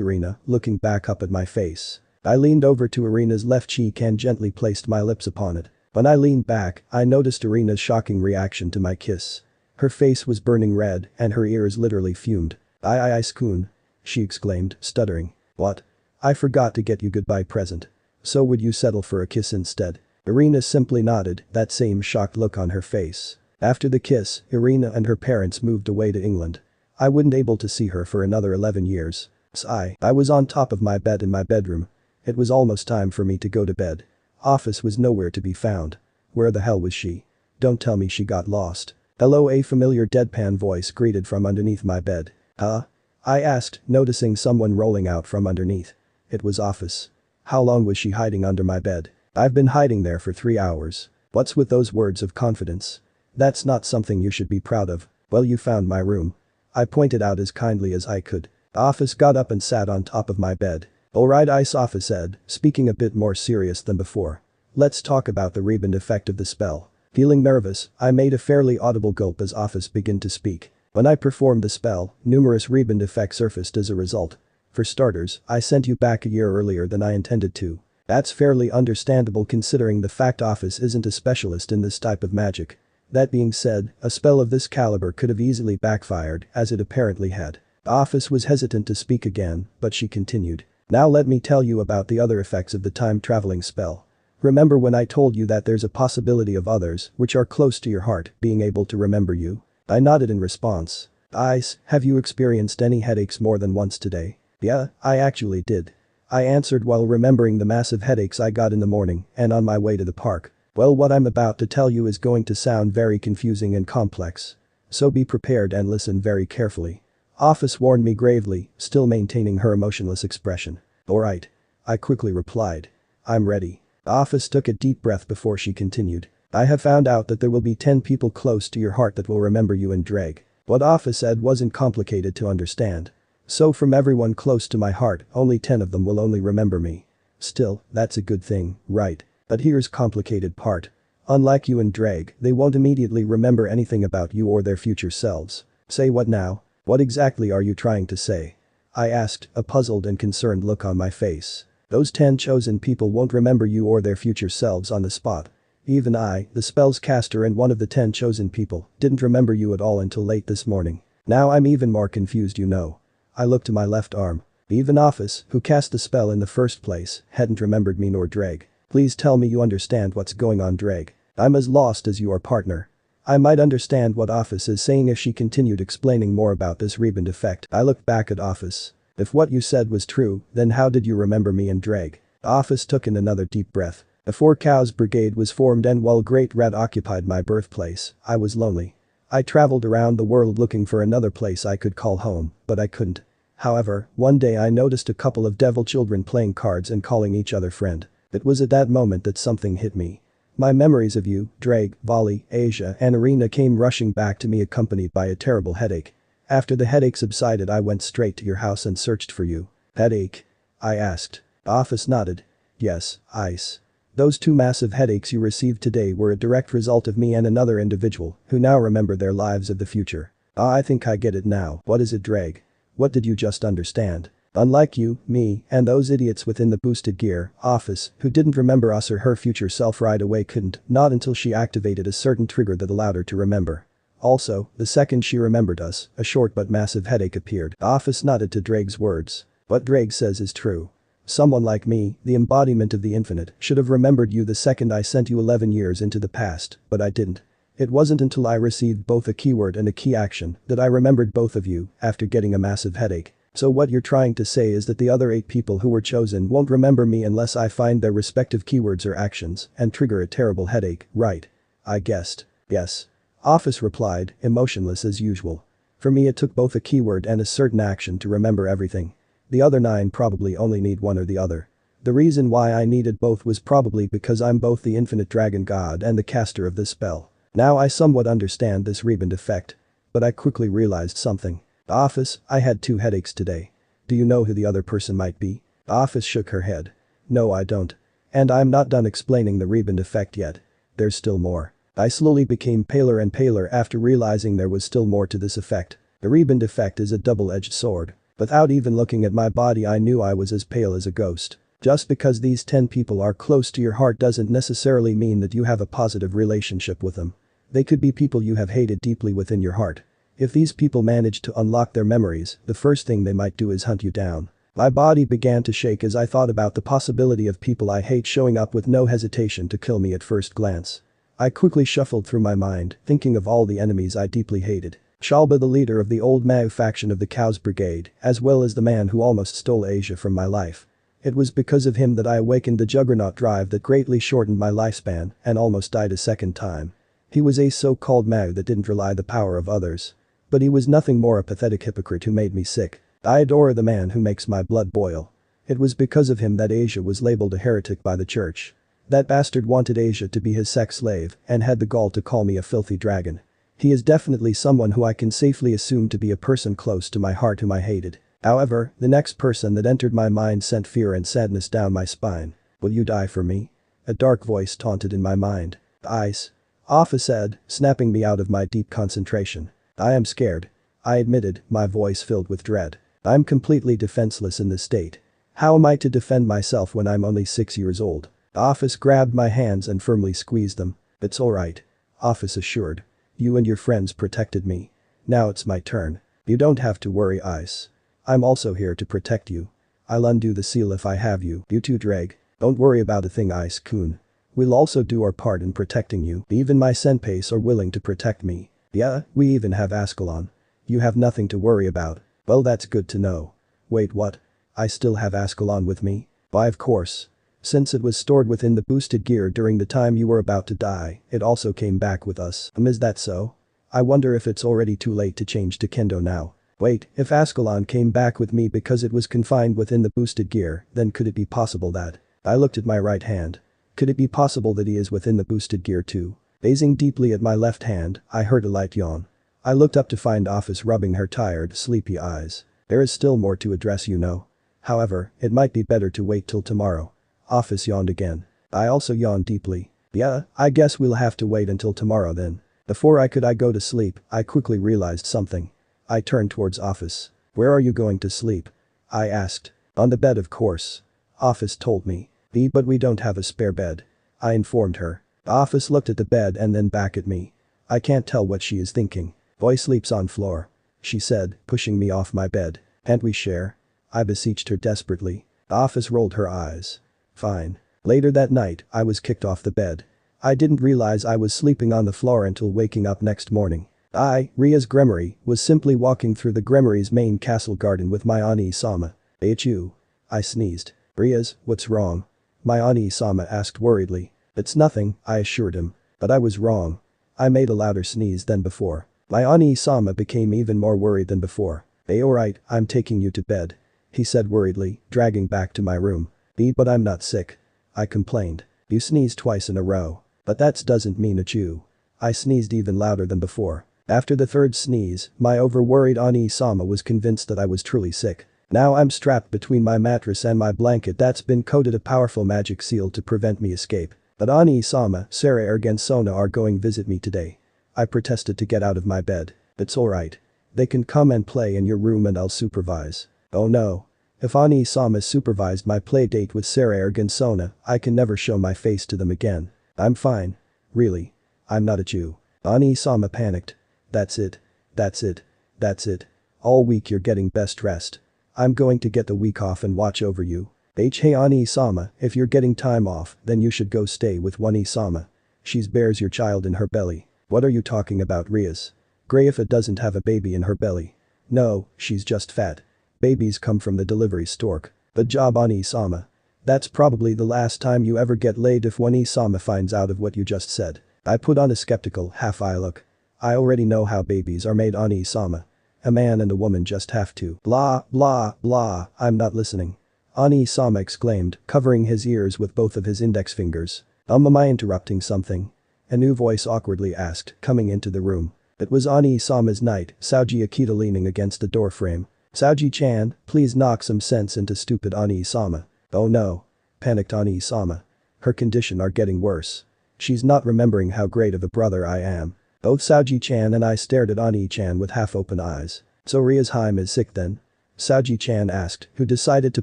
Irina, looking back up at my face. I leaned over to Irina's left cheek and gently placed my lips upon it. When I leaned back, I noticed Irina's shocking reaction to my kiss. Her face was burning red and her ears literally fumed. Ise-kun, she exclaimed, stuttering. What? I forgot to get you goodbye present. So would you settle for a kiss instead? Irina simply nodded, that same shocked look on her face. After the kiss, Irina and her parents moved away to England. I wouldn't able to see her for another 11 years. I was on top of my bed in my bedroom. It was almost time for me to go to bed. Ophis was nowhere to be found. Where the hell was she? Don't tell me she got lost. Hello, a familiar deadpan voice greeted from underneath my bed. Huh? I asked, noticing someone rolling out from underneath. It was Ophis. How long was she hiding under my bed? I've been hiding there for 3 hours. What's with those words of confidence? That's not something you should be proud of. Well, you found my room. I pointed out as kindly as I could. Ophis got up and sat on top of my bed. Alright Ophis said, speaking a bit more serious than before. Let's talk about the rebon effect of the spell. Feeling nervous, I made a fairly audible gulp as Ophis began to speak. When I performed the spell, numerous rebon effects surfaced as a result. For starters, I sent you back a year earlier than I intended to. That's fairly understandable considering the fact Ophis isn't a specialist in this type of magic. That being said, a spell of this caliber could have easily backfired, as it apparently had. Ophis was hesitant to speak again, but she continued. Now let me tell you about the other effects of the time-traveling spell. Remember when I told you that there's a possibility of others, which are close to your heart, being able to remember you? I nodded in response. Ise, have you experienced any headaches more than once today? Yeah, I actually did. I answered while remembering the massive headaches I got in the morning and on my way to the park. Well, what I'm about to tell you is going to sound very confusing and complex. So be prepared and listen very carefully. Ophis warned me gravely, still maintaining her emotionless expression. Alright. I quickly replied. I'm ready. Ophis took a deep breath before she continued. I have found out that there will be 10 people close to your heart that will remember you and Ddraig. What Ophis said wasn't complicated to understand. So from everyone close to my heart, only 10 of them will only remember me. Still, that's a good thing, right? But here's complicated part. Unlike you and Ddraig, they won't immediately remember anything about you or their future selves. Say what now? What exactly are you trying to say? I asked, a puzzled and concerned look on my face. Those 10 chosen people won't remember you or their future selves on the spot. Even I, the spell's caster and one of the 10 chosen people, didn't remember you at all until late this morning. Now I'm even more confused, you know. I looked to my left arm. Even Ophis, who cast the spell in the first place, hadn't remembered me nor Ddraig. Please tell me you understand what's going on, Ddraig. I'm as lost as your partner. I might understand what Ophis is saying if she continued explaining more about this rebon effect. I looked back at Ophis. If what you said was true, then how did you remember me and Ddraig? Ophis took in another deep breath. A 4 cows brigade was formed and while Great Red occupied my birthplace, I was lonely. I traveled around the world looking for another place I could call home, but I couldn't. However, one day I noticed a couple of devil children playing cards and calling each other friend. It was at that moment that something hit me. My memories of you, Ddraig, Volley, Asia and Irina came rushing back to me accompanied by a terrible headache. After the headache subsided I went straight to your house and searched for you. Headache? I asked. Ophis nodded. Yes, Ise. Those 2 massive headaches you received today were a direct result of me and another individual who now remember their lives of the future. I think I get it now. What is it, Ddraig? What did you just understand? Unlike you, me, and those idiots within the boosted gear, Ophis, who didn't remember us or her future self right away couldn't, not until she activated a certain trigger that allowed her to remember. Also, the second she remembered us, a short but massive headache appeared. Ophis nodded to Draig's words. What Ddraig says is true. Someone like me, the embodiment of the infinite, should have remembered you the second I sent you 11 years into the past, but I didn't. It wasn't until I received both a keyword and a key action that I remembered both of you after getting a massive headache. So what you're trying to say is that the other 8 people who were chosen won't remember me unless I find their respective keywords or actions and trigger a terrible headache, right? I guessed. Yes. Ophis replied, emotionless as usual. For me it took both a keyword and a certain action to remember everything. The other 9 probably only need one or the other. The reason why I needed both was probably because I'm both the infinite dragon god and the caster of this spell. Now I somewhat understand this rebon effect. But I quickly realized something. Ophis, I had 2 headaches today. Do you know who the other person might be? Ophis shook her head. No, I don't. And I'm not done explaining the rebon effect yet. There's still more. I slowly became paler and paler after realizing there was still more to this effect. The rebon effect is a double-edged sword. Without even looking at my body I knew I was as pale as a ghost. Just because these 10 people are close to your heart doesn't necessarily mean that you have a positive relationship with them. They could be people you have hated deeply within your heart. If these people manage to unlock their memories, the first thing they might do is hunt you down. My body began to shake as I thought about the possibility of people I hate showing up with no hesitation to kill me at first glance. I quickly shuffled through my mind, thinking of all the enemies I deeply hated. Shalba, the leader of the old Mao faction of the Cows Brigade, as well as the man who almost stole Asia from my life. It was because of him that I awakened the juggernaut drive that greatly shortened my lifespan and almost died a second time. He was a so-called Mao that didn't rely the power of others. But he was nothing more a pathetic hypocrite who made me sick. I adore the man who makes my blood boil. It was because of him that Asia was labeled a heretic by the church. That bastard wanted Asia to be his sex slave and had the gall to call me a filthy dragon. He is definitely someone who I can safely assume to be a person close to my heart whom I hated. However, the next person that entered my mind sent fear and sadness down my spine. Will you die for me? A dark voice taunted in my mind. Ise. Ophis said, snapping me out of my deep concentration. I am scared. I admitted, my voice filled with dread. I'm completely defenseless in this state. How am I to defend myself when I'm only 6 years old? Ophis grabbed my hands and firmly squeezed them. It's alright. Ophis assured. You and your friends protected me. Now it's my turn. You don't have to worry, Ise. I'm also here to protect you. I'll undo the seal if I have you. You too, Ddraig. Don't worry about a thing, Ise-kun. We'll also do our part in protecting you. Even my senpais are willing to protect me. Yeah, we even have Ascalon. You have nothing to worry about. Well, that's good to know. Wait, what? I still have Ascalon with me? Why, of course. Since it was stored within the boosted gear during the time you were about to die, it also came back with us. Is that so? I wonder if it's already too late to change to Kendo now. Wait, if Ascalon came back with me because it was confined within the boosted gear, then could it be possible that… I looked at my right hand. Could it be possible that he is within the boosted gear too? Gazing deeply at my left hand, I heard a light yawn. I looked up to find Ophis rubbing her tired, sleepy eyes. There is still more to address, you know. However, it might be better to wait till tomorrow. Ophis yawned again. I also yawned deeply. Yeah, I guess we'll have to wait until tomorrow then. Before I could go to sleep, I quickly realized something. I turned towards Ophis. Where are you going to sleep? I asked. On the bed, of course. Ophis told me. But we don't have a spare bed. I informed her. Ophis looked at the bed and then back at me. I can't tell what she is thinking. Boy sleeps on floor. She said, pushing me off my bed. Can't we share? I beseeched her desperately. Ophis rolled her eyes. Fine. Later that night, I was kicked off the bed. I didn't realize I was sleeping on the floor until waking up next morning. Rias Grimory, was simply walking through the Grimory's main castle garden with my Ani-sama. Achoo. I sneezed. Rias, what's wrong? My Ani-sama asked worriedly. It's nothing, I assured him. But I was wrong. I made a louder sneeze than before. My Ani-sama became even more worried than before. Alright, I'm taking you to bed. He said worriedly, dragging back to my room. But I'm not sick. I complained. You sneezed twice in a row. But that doesn't mean achoo. I sneezed even louder than before. After the third sneeze, my over-worried Ani-sama was convinced that I was truly sick. Now I'm strapped between my mattress and my blanket that's been coated a powerful magic seal to prevent me escape. But Ani-sama, Sarah and Sona are going visit me today. I protested to get out of my bed. It's alright. They can come and play in your room and I'll supervise. Oh no. If Ani-sama supervised my play date with Sarah and Sona, I can never show my face to them again. I'm fine. Really. I'm not a Jew. Ani-sama panicked. That's it. That's it. That's it. All week you're getting best rest. I'm going to get the week off and watch over you. Hey Ani-sama, if you're getting time off, then you should go stay with Wani-sama. She's bears your child in her belly. What are you talking about, Rias? Grayfa doesn't have a baby in her belly. No, she's just fat. Babies come from the delivery stork. Good job, Ani-sama. That's probably the last time you ever get laid if Wani-sama finds out of what you just said. I put on a skeptical half-eye look. I already know how babies are made, Ani-sama. A man and a woman just have to. Blah, blah, blah, I'm not listening. Ani-sama exclaimed, covering his ears with both of his index fingers. Am I interrupting something? A new voice awkwardly asked, coming into the room. It was Ani-sama's knight, Saji Akita, leaning against the doorframe. Saji-chan, please knock some sense into stupid Ani-sama. Oh no. Panicked Ani-sama. Her condition are getting worse. She's not remembering how great of a brother I am. Both Saji-chan and I stared at Ani-chan with half-open eyes. So Rias Haim is sick then? Saji-chan asked, who decided to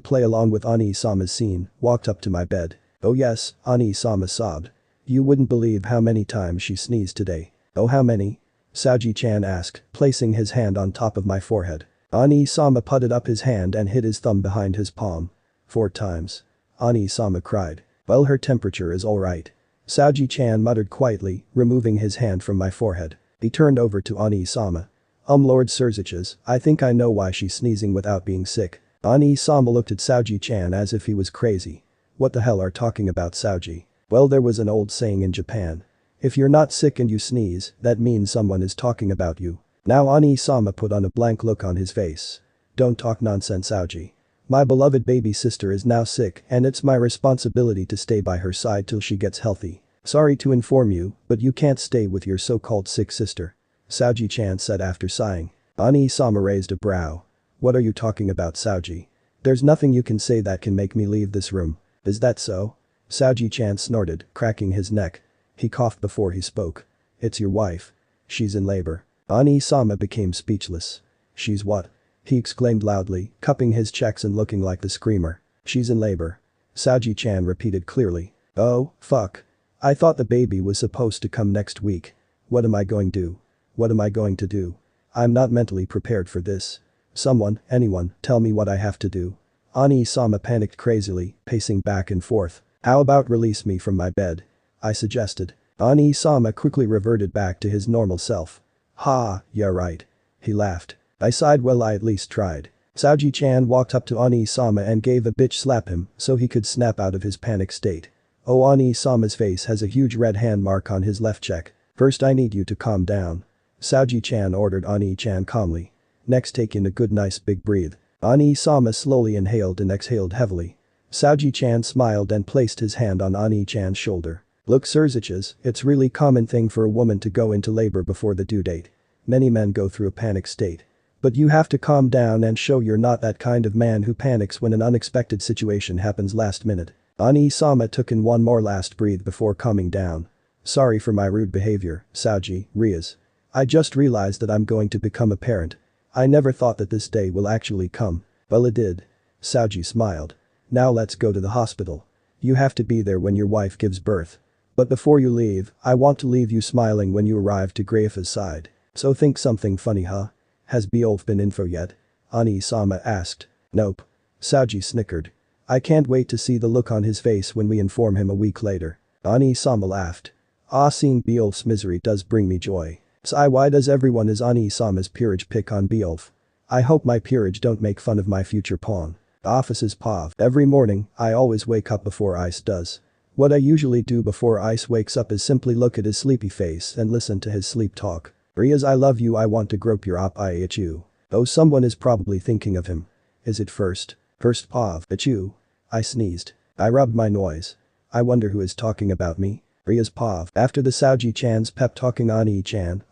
play along with Ani-sama's scene, walked up to my bed. Oh yes, Ani-sama sobbed. You wouldn't believe how many times she sneezed today. Oh how many? Saji-chan asked, placing his hand on top of my forehead. Ani-sama putted up his hand and hid his thumb behind his palm. 4 times. Ani-sama cried. Well her temperature is alright. Saji-chan muttered quietly, removing his hand from my forehead. He turned over to Ani-sama. Lord Surziches, I think I know why she's sneezing without being sick. Ani-sama looked at Saji-chan as if he was crazy. What the hell are talking about Saji? Well there was an old saying in Japan. If you're not sick and you sneeze, that means someone is talking about you. Now Ani-sama put on a blank look on his face. Don't talk nonsense Saji. My beloved baby sister is now sick and it's my responsibility to stay by her side till she gets healthy. Sorry to inform you, but you can't stay with your so-called sick sister. Saji-chan said after sighing. Ani-sama raised a brow. What are you talking about Saji? There's nothing you can say that can make me leave this room. Is that so? Saji-chan snorted, cracking his neck. He coughed before he spoke. It's your wife. She's in labor. Ani-sama became speechless. She's what? He exclaimed loudly, cupping his checks and looking like the screamer. She's in labor. Saji-chan repeated clearly. Oh, fuck. I thought the baby was supposed to come next week. What am I going to do? What am I going to do? I'm not mentally prepared for this. Someone, anyone, tell me what I have to do. Ani-sama panicked crazily, pacing back and forth. How about release me from my bed? I suggested. Ani-sama quickly reverted back to his normal self. Ha, yeah right. He laughed. I sighed well I at least tried. Saji-chan walked up to Ani-sama and gave a bitch slap him so he could snap out of his panic state. Oh Ani-sama's face has a huge red hand mark on his left cheek. First I need you to calm down. Saji-chan ordered Ani-chan calmly. Next take in a good nice big breathe. Ani-sama slowly inhaled and exhaled heavily. Saji-chan smiled and placed his hand on Ani-chan's shoulder. Look Surziches, it's really common thing for a woman to go into labor before the due date. Many men go through a panic state. But you have to calm down and show you're not that kind of man who panics when an unexpected situation happens last minute. Ani-sama took in one more last breath before calming down. Sorry for my rude behavior, Saji, Rias. I just realized that I'm going to become a parent. I never thought that this day will actually come. Well it did. Saji smiled. Now let's go to the hospital. You have to be there when your wife gives birth. But before you leave, I want to leave you smiling when you arrive to Griefa's side. So think something funny huh? Has Beowulf been info yet? Ani-sama asked. Nope. Saji snickered. I can't wait to see the look on his face when we inform him a week later. Ani-sama laughed. Seeing Beowulf's misery does bring me joy. Why does everyone is Ani-sama's peerage pick on Beowulf? I hope my peerage don't make fun of my future pawn. Ophis is pav. Every morning, I always wake up before Ise does. What I usually do before Ise wakes up is simply look at his sleepy face and listen to his sleep talk. Rias I love you I want to grope your op I at you. Oh someone is probably thinking of him. Is it first? First pav at you. I sneezed. I rubbed my nose. I wonder who is talking about me. Rias pav. After the Saji-chan's pep talking Ani-chan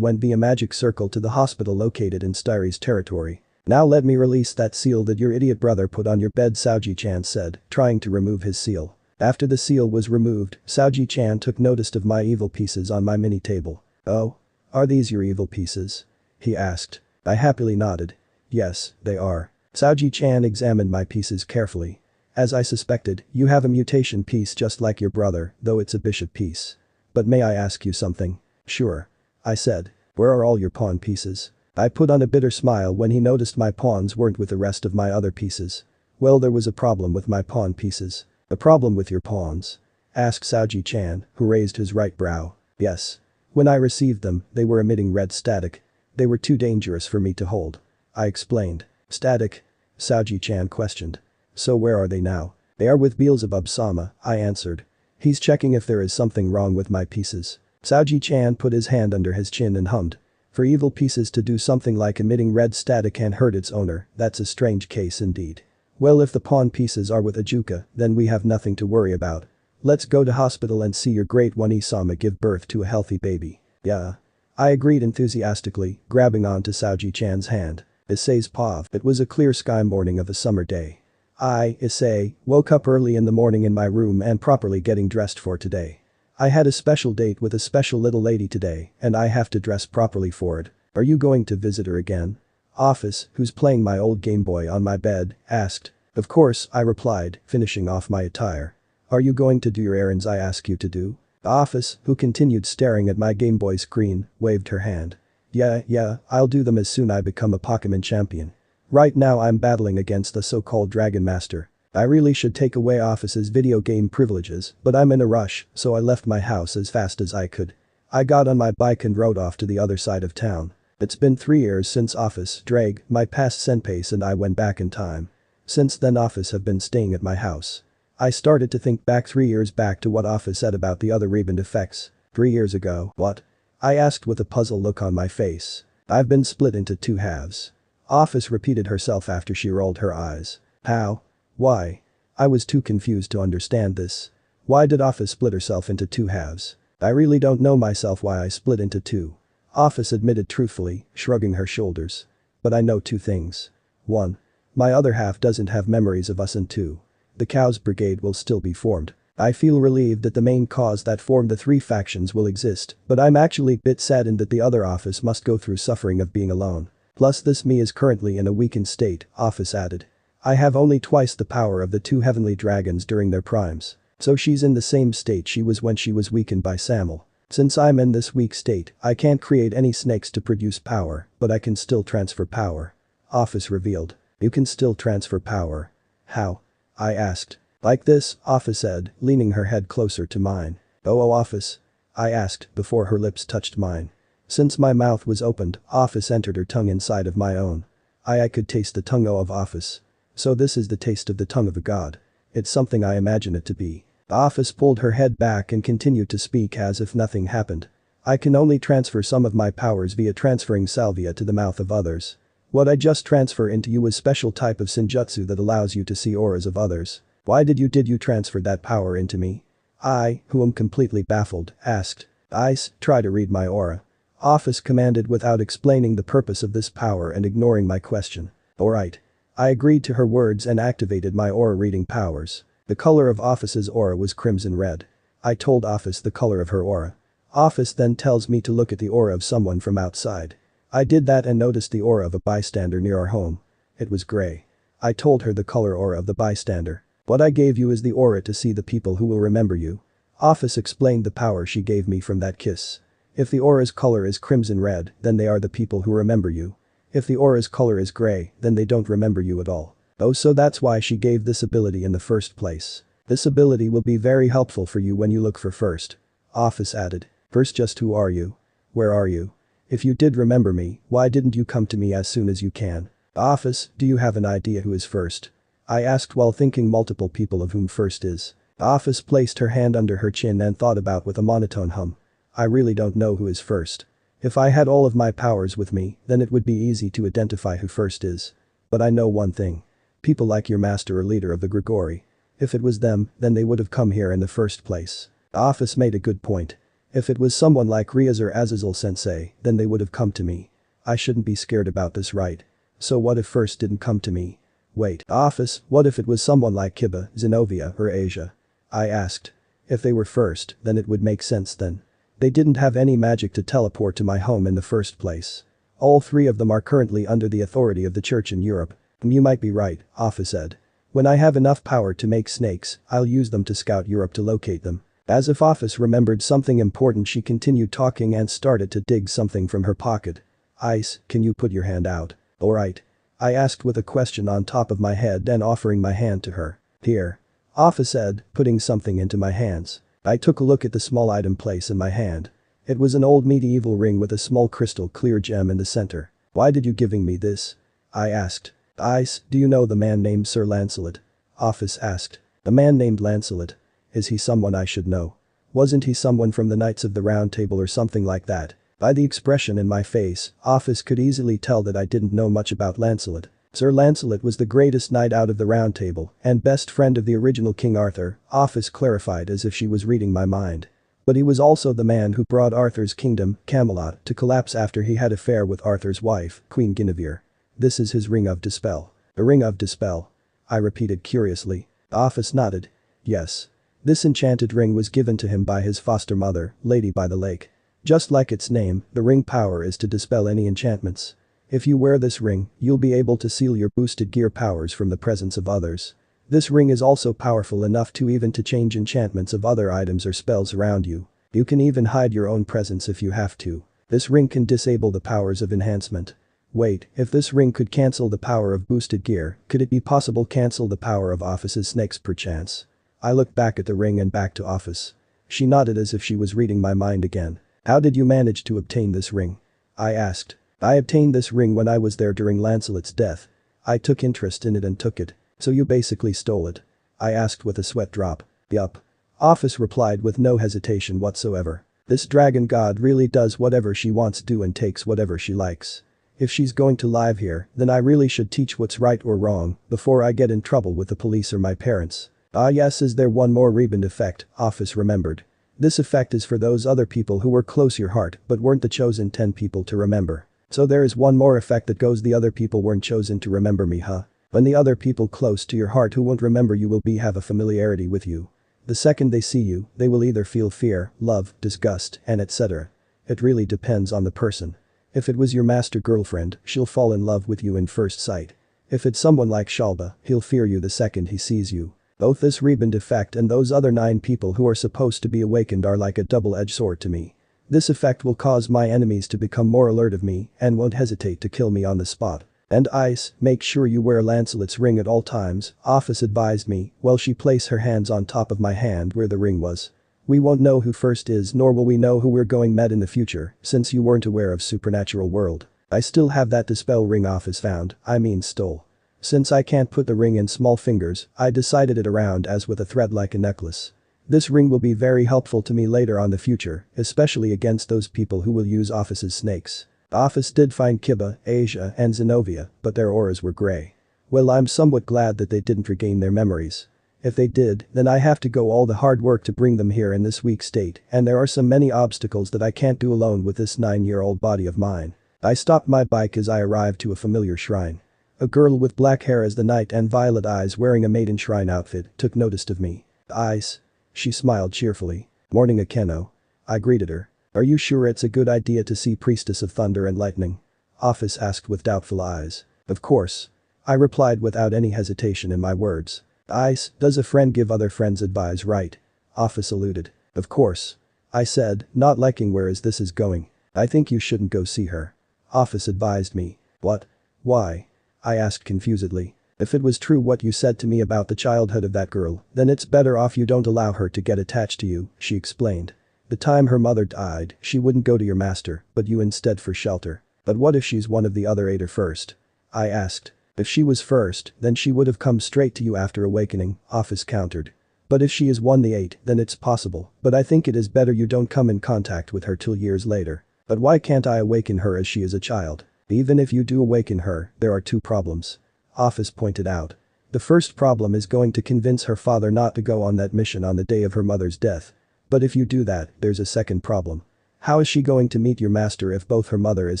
went via magic circle to the hospital located in Styri's territory. Now let me release that seal that your idiot brother put on your bed Saji-chan said, trying to remove his seal. After the seal was removed, Saji-chan took notice of my evil pieces on my mini table. Oh? Are these your evil pieces? He asked. I happily nodded. Yes, they are. Saji-chan examined my pieces carefully. As I suspected, you have a mutation piece just like your brother, though it's a bishop piece. But may I ask you something? Sure. I said. Where are all your pawn pieces? I put on a bitter smile when he noticed my pawns weren't with the rest of my other pieces. Well there was a problem with my pawn pieces. A problem with your pawns? Asked Saji-chan, who raised his right brow. Yes. When I received them, they were emitting red static. They were too dangerous for me to hold. I explained. Static? Saji-chan questioned. So where are they now? They are with Beelzebub-sama, I answered. He's checking if there is something wrong with my pieces. Saji-chan put his hand under his chin and hummed. For evil pieces to do something like emitting red static and hurt its owner, that's a strange case indeed. Well if the pawn pieces are with Ajuka, then we have nothing to worry about. Let's go to hospital and see your great one Isama give birth to a healthy baby. Yeah. I agreed enthusiastically, grabbing onto Saji-chan's hand. Issei's pav. It was a clear sky morning of a summer day. I, Issei, woke up early in the morning in my room and properly getting dressed for today. I had a special date with a special little lady today and I have to dress properly for it. Are you going to visit her again? Ophis, who's playing my old Game Boy on my bed, asked. Of course, I replied, finishing off my attire. Are you going to do your errands I ask you to do? Ophis, who continued staring at my Game Boy screen, waved her hand. Yeah, I'll do them as soon I become a Pokemon champion. Right now I'm battling against the so-called Dragon Master. I really should take away Ophis's video game privileges, but I'm in a rush, so I left my house as fast as I could. I got on my bike and rode off to the other side of town. It's been 3 years since Ophis, Ddraig, my past senpais and I went back in time. Since then Ophis have been staying at my house. I started to think back 3 years back to what Ophis said about the other rebon effects. 3 years ago, what? I asked with a puzzled look on my face. I've been split into 2 halves. Ophis repeated herself after she rolled her eyes. How? Why? I was too confused to understand this. Why did Ophis split herself into 2 halves? I really don't know myself why I split into 2. Ophis admitted truthfully, shrugging her shoulders. But I know 2 things. 1. My other half doesn't have memories of us and 2. The Cows Brigade will still be formed. I feel relieved that the main cause that formed the 3 factions will exist, but I'm actually a bit saddened that the other Ophis must go through suffering of being alone. Plus this me is currently in a weakened state, Ophis added. I have only twice the power of the 2 heavenly dragons during their primes. So she's in the same state she was when she was weakened by Samael. Since I'm in this weak state, I can't create any snakes to produce power, but I can still transfer power. Ophis revealed. You can still transfer power. How? I asked. Like this, Ophis said, leaning her head closer to mine. Oh, Ophis? I asked before her lips touched mine. Since my mouth was opened, Ophis entered her tongue inside of my own. I could taste the tongue of Ophis. So this is the taste of the tongue of a god. It's something I imagine it to be. Ophis pulled her head back and continued to speak as if nothing happened. I can only transfer some of my powers via transferring salvia to the mouth of others. What I just transfer into you is special type of senjutsu that allows you to see auras of others. Why did you transfer that power into me? I, who am completely baffled, asked. Ise, try to read my aura. Ophis commanded without explaining the purpose of this power and ignoring my question. Alright. I agreed to her words and activated my aura reading powers. The color of Ophis's aura was crimson red. I told Ophis the color of her aura. Ophis then tells me to look at the aura of someone from outside. I did that and noticed the aura of a bystander near our home. It was gray. I told her the color aura of the bystander. What I gave you is the aura to see the people who will remember you. Ophis explained the power she gave me from that kiss. If the aura's color is crimson red, then they are the people who remember you. If the aura's color is gray, then they don't remember you at all. Oh, so that's why she gave this ability in the first place. This ability will be very helpful for you when you look for first. Ophis added. First, just who are you? Where are you? If you did remember me, why didn't you come to me as soon as you can? Ophis, do you have an idea who is first? I asked while thinking multiple people of whom first is. Ophis placed her hand under her chin and thought about with a monotone hum. I really don't know who is first. If I had all of my powers with me, then it would be easy to identify who first is. But I know one thing. People like your master or leader of the Grigori. If it was them, then they would have come here in the first place. Ophis made a good point. If it was someone like Rias or Azazel sensei, then they would have come to me. I shouldn't be scared about this, right? So what if first didn't come to me? Wait, Ophis, what if it was someone like Kiba, Zenobia, or Asia? I asked. If they were first, then it would make sense then. They didn't have any magic to teleport to my home in the first place. All 3 of them are currently under the authority of the church in Europe. You might be right, Ophis said. When I have enough power to make snakes, I'll use them to scout Europe to locate them. As if Ophis remembered something important, she continued talking and started to dig something from her pocket. Ise, can you put your hand out? Alright. I asked with a question on top of my head and offering my hand to her. Here. Ophis said, putting something into my hands. I took a look at the small item placed in my hand. It was an old medieval ring with a small crystal clear gem in the center. Why did you giving me this? I asked. Ise, do you know the man named Sir Lancelot? Ophis asked. The man named Lancelot. Is he someone I should know? Wasn't he someone from the Knights of the Round Table or something like that? By the expression in my face, Ophis could easily tell that I didn't know much about Lancelot. Sir Lancelot was the greatest knight out of the Round Table and best friend of the original King Arthur, Ophis clarified as if she was reading my mind. But he was also the man who brought Arthur's kingdom, Camelot, to collapse after he had an affair with Arthur's wife, Queen Guinevere. This is his ring of dispel. A ring of dispel. I repeated curiously. Ophis nodded. Yes. This enchanted ring was given to him by his foster mother, Lady by the Lake. Just like its name, the ring power is to dispel any enchantments. If you wear this ring, you'll be able to seal your boosted gear powers from the presence of others. This ring is also powerful enough to change enchantments of other items or spells around you. You can even hide your own presence if you have to. This ring can disable the powers of enhancement. Wait, if this ring could cancel the power of boosted gear, could it be possible cancel the power of Ophis's snakes perchance? I looked back at the ring and back to Ophis. She nodded as if she was reading my mind again. How did you manage to obtain this ring? I asked. I obtained this ring when I was there during Lancelot's death. I took interest in it and took it. So you basically stole it? I asked with a sweat drop. Yup. Ophis replied with no hesitation whatsoever. This dragon god really does whatever she wants to do and takes whatever she likes. If she's going to live here, then I really should teach what's right or wrong before I get in trouble with the police or my parents. Ah yes, is there one more rebon effect? Ophis remembered. This effect is for those other people who were close your heart but weren't the chosen 10 people to remember. So there is one more effect that goes the other people weren't chosen to remember me, huh? When the other people close to your heart who won't remember you will have a familiarity with you. The second they see you, they will either feel fear, love, disgust, and etc. It really depends on the person. If it was your master girlfriend, she'll fall in love with you in first sight. If it's someone like Shalba, he'll fear you the second he sees you. Both this rebon effect and those other 9 people who are supposed to be awakened are like a double-edged sword to me. This effect will cause my enemies to become more alert of me and won't hesitate to kill me on the spot. And Ise, make sure you wear Lancelot's ring at all times, Ophis advised me, while she placed her hands on top of my hand where the ring was. We won't know who first is nor will we know who we're going met in the future, since you weren't aware of supernatural world. I still have that dispel ring Ophis found, stole. Since I can't put the ring in small fingers, I decided it around as with a thread like a necklace. This ring will be very helpful to me later on the future, especially against those people who will use Ophis's snakes. Ophis did find Kiba, Asia, and Zenobia, but their auras were grey. Well, I'm somewhat glad that they didn't regain their memories. If they did, then I have to go all the hard work to bring them here in this weak state, and there are so many obstacles that I can't do alone with this 9-year-old body of mine. I stopped my bike as I arrived to a familiar shrine. A girl with black hair as the night and violet eyes wearing a maiden shrine outfit took notice of me. Ise. She smiled cheerfully. Morning Akeno. I greeted her. Are you sure it's a good idea to see Priestess of Thunder and Lightning? Ophis asked with doubtful eyes. Of course. I replied without any hesitation in my words. Ise, does a friend give other friends advice, right? Ophis alluded. Of course. I said, not liking where this is going. I think you shouldn't go see her. Ophis advised me. What? Why? I asked confusedly. If it was true what you said to me about the childhood of that girl, then it's better off you don't allow her to get attached to you, she explained. The time her mother died, she wouldn't go to your master, but you instead for shelter. But what if she's one of the other 8 or first? I asked. If she was first, then she would have come straight to you after awakening, Ophis countered. But if she is one the 8, then it's possible, but I think it is better you don't come in contact with her till years later. But why can't I awaken her as she is a child? Even if you do awaken her, there are 2 problems. Ophis pointed out. The first problem is going to convince her father not to go on that mission on the day of her mother's death. But if you do that, there's a second problem. How is she going to meet your master if both her mother is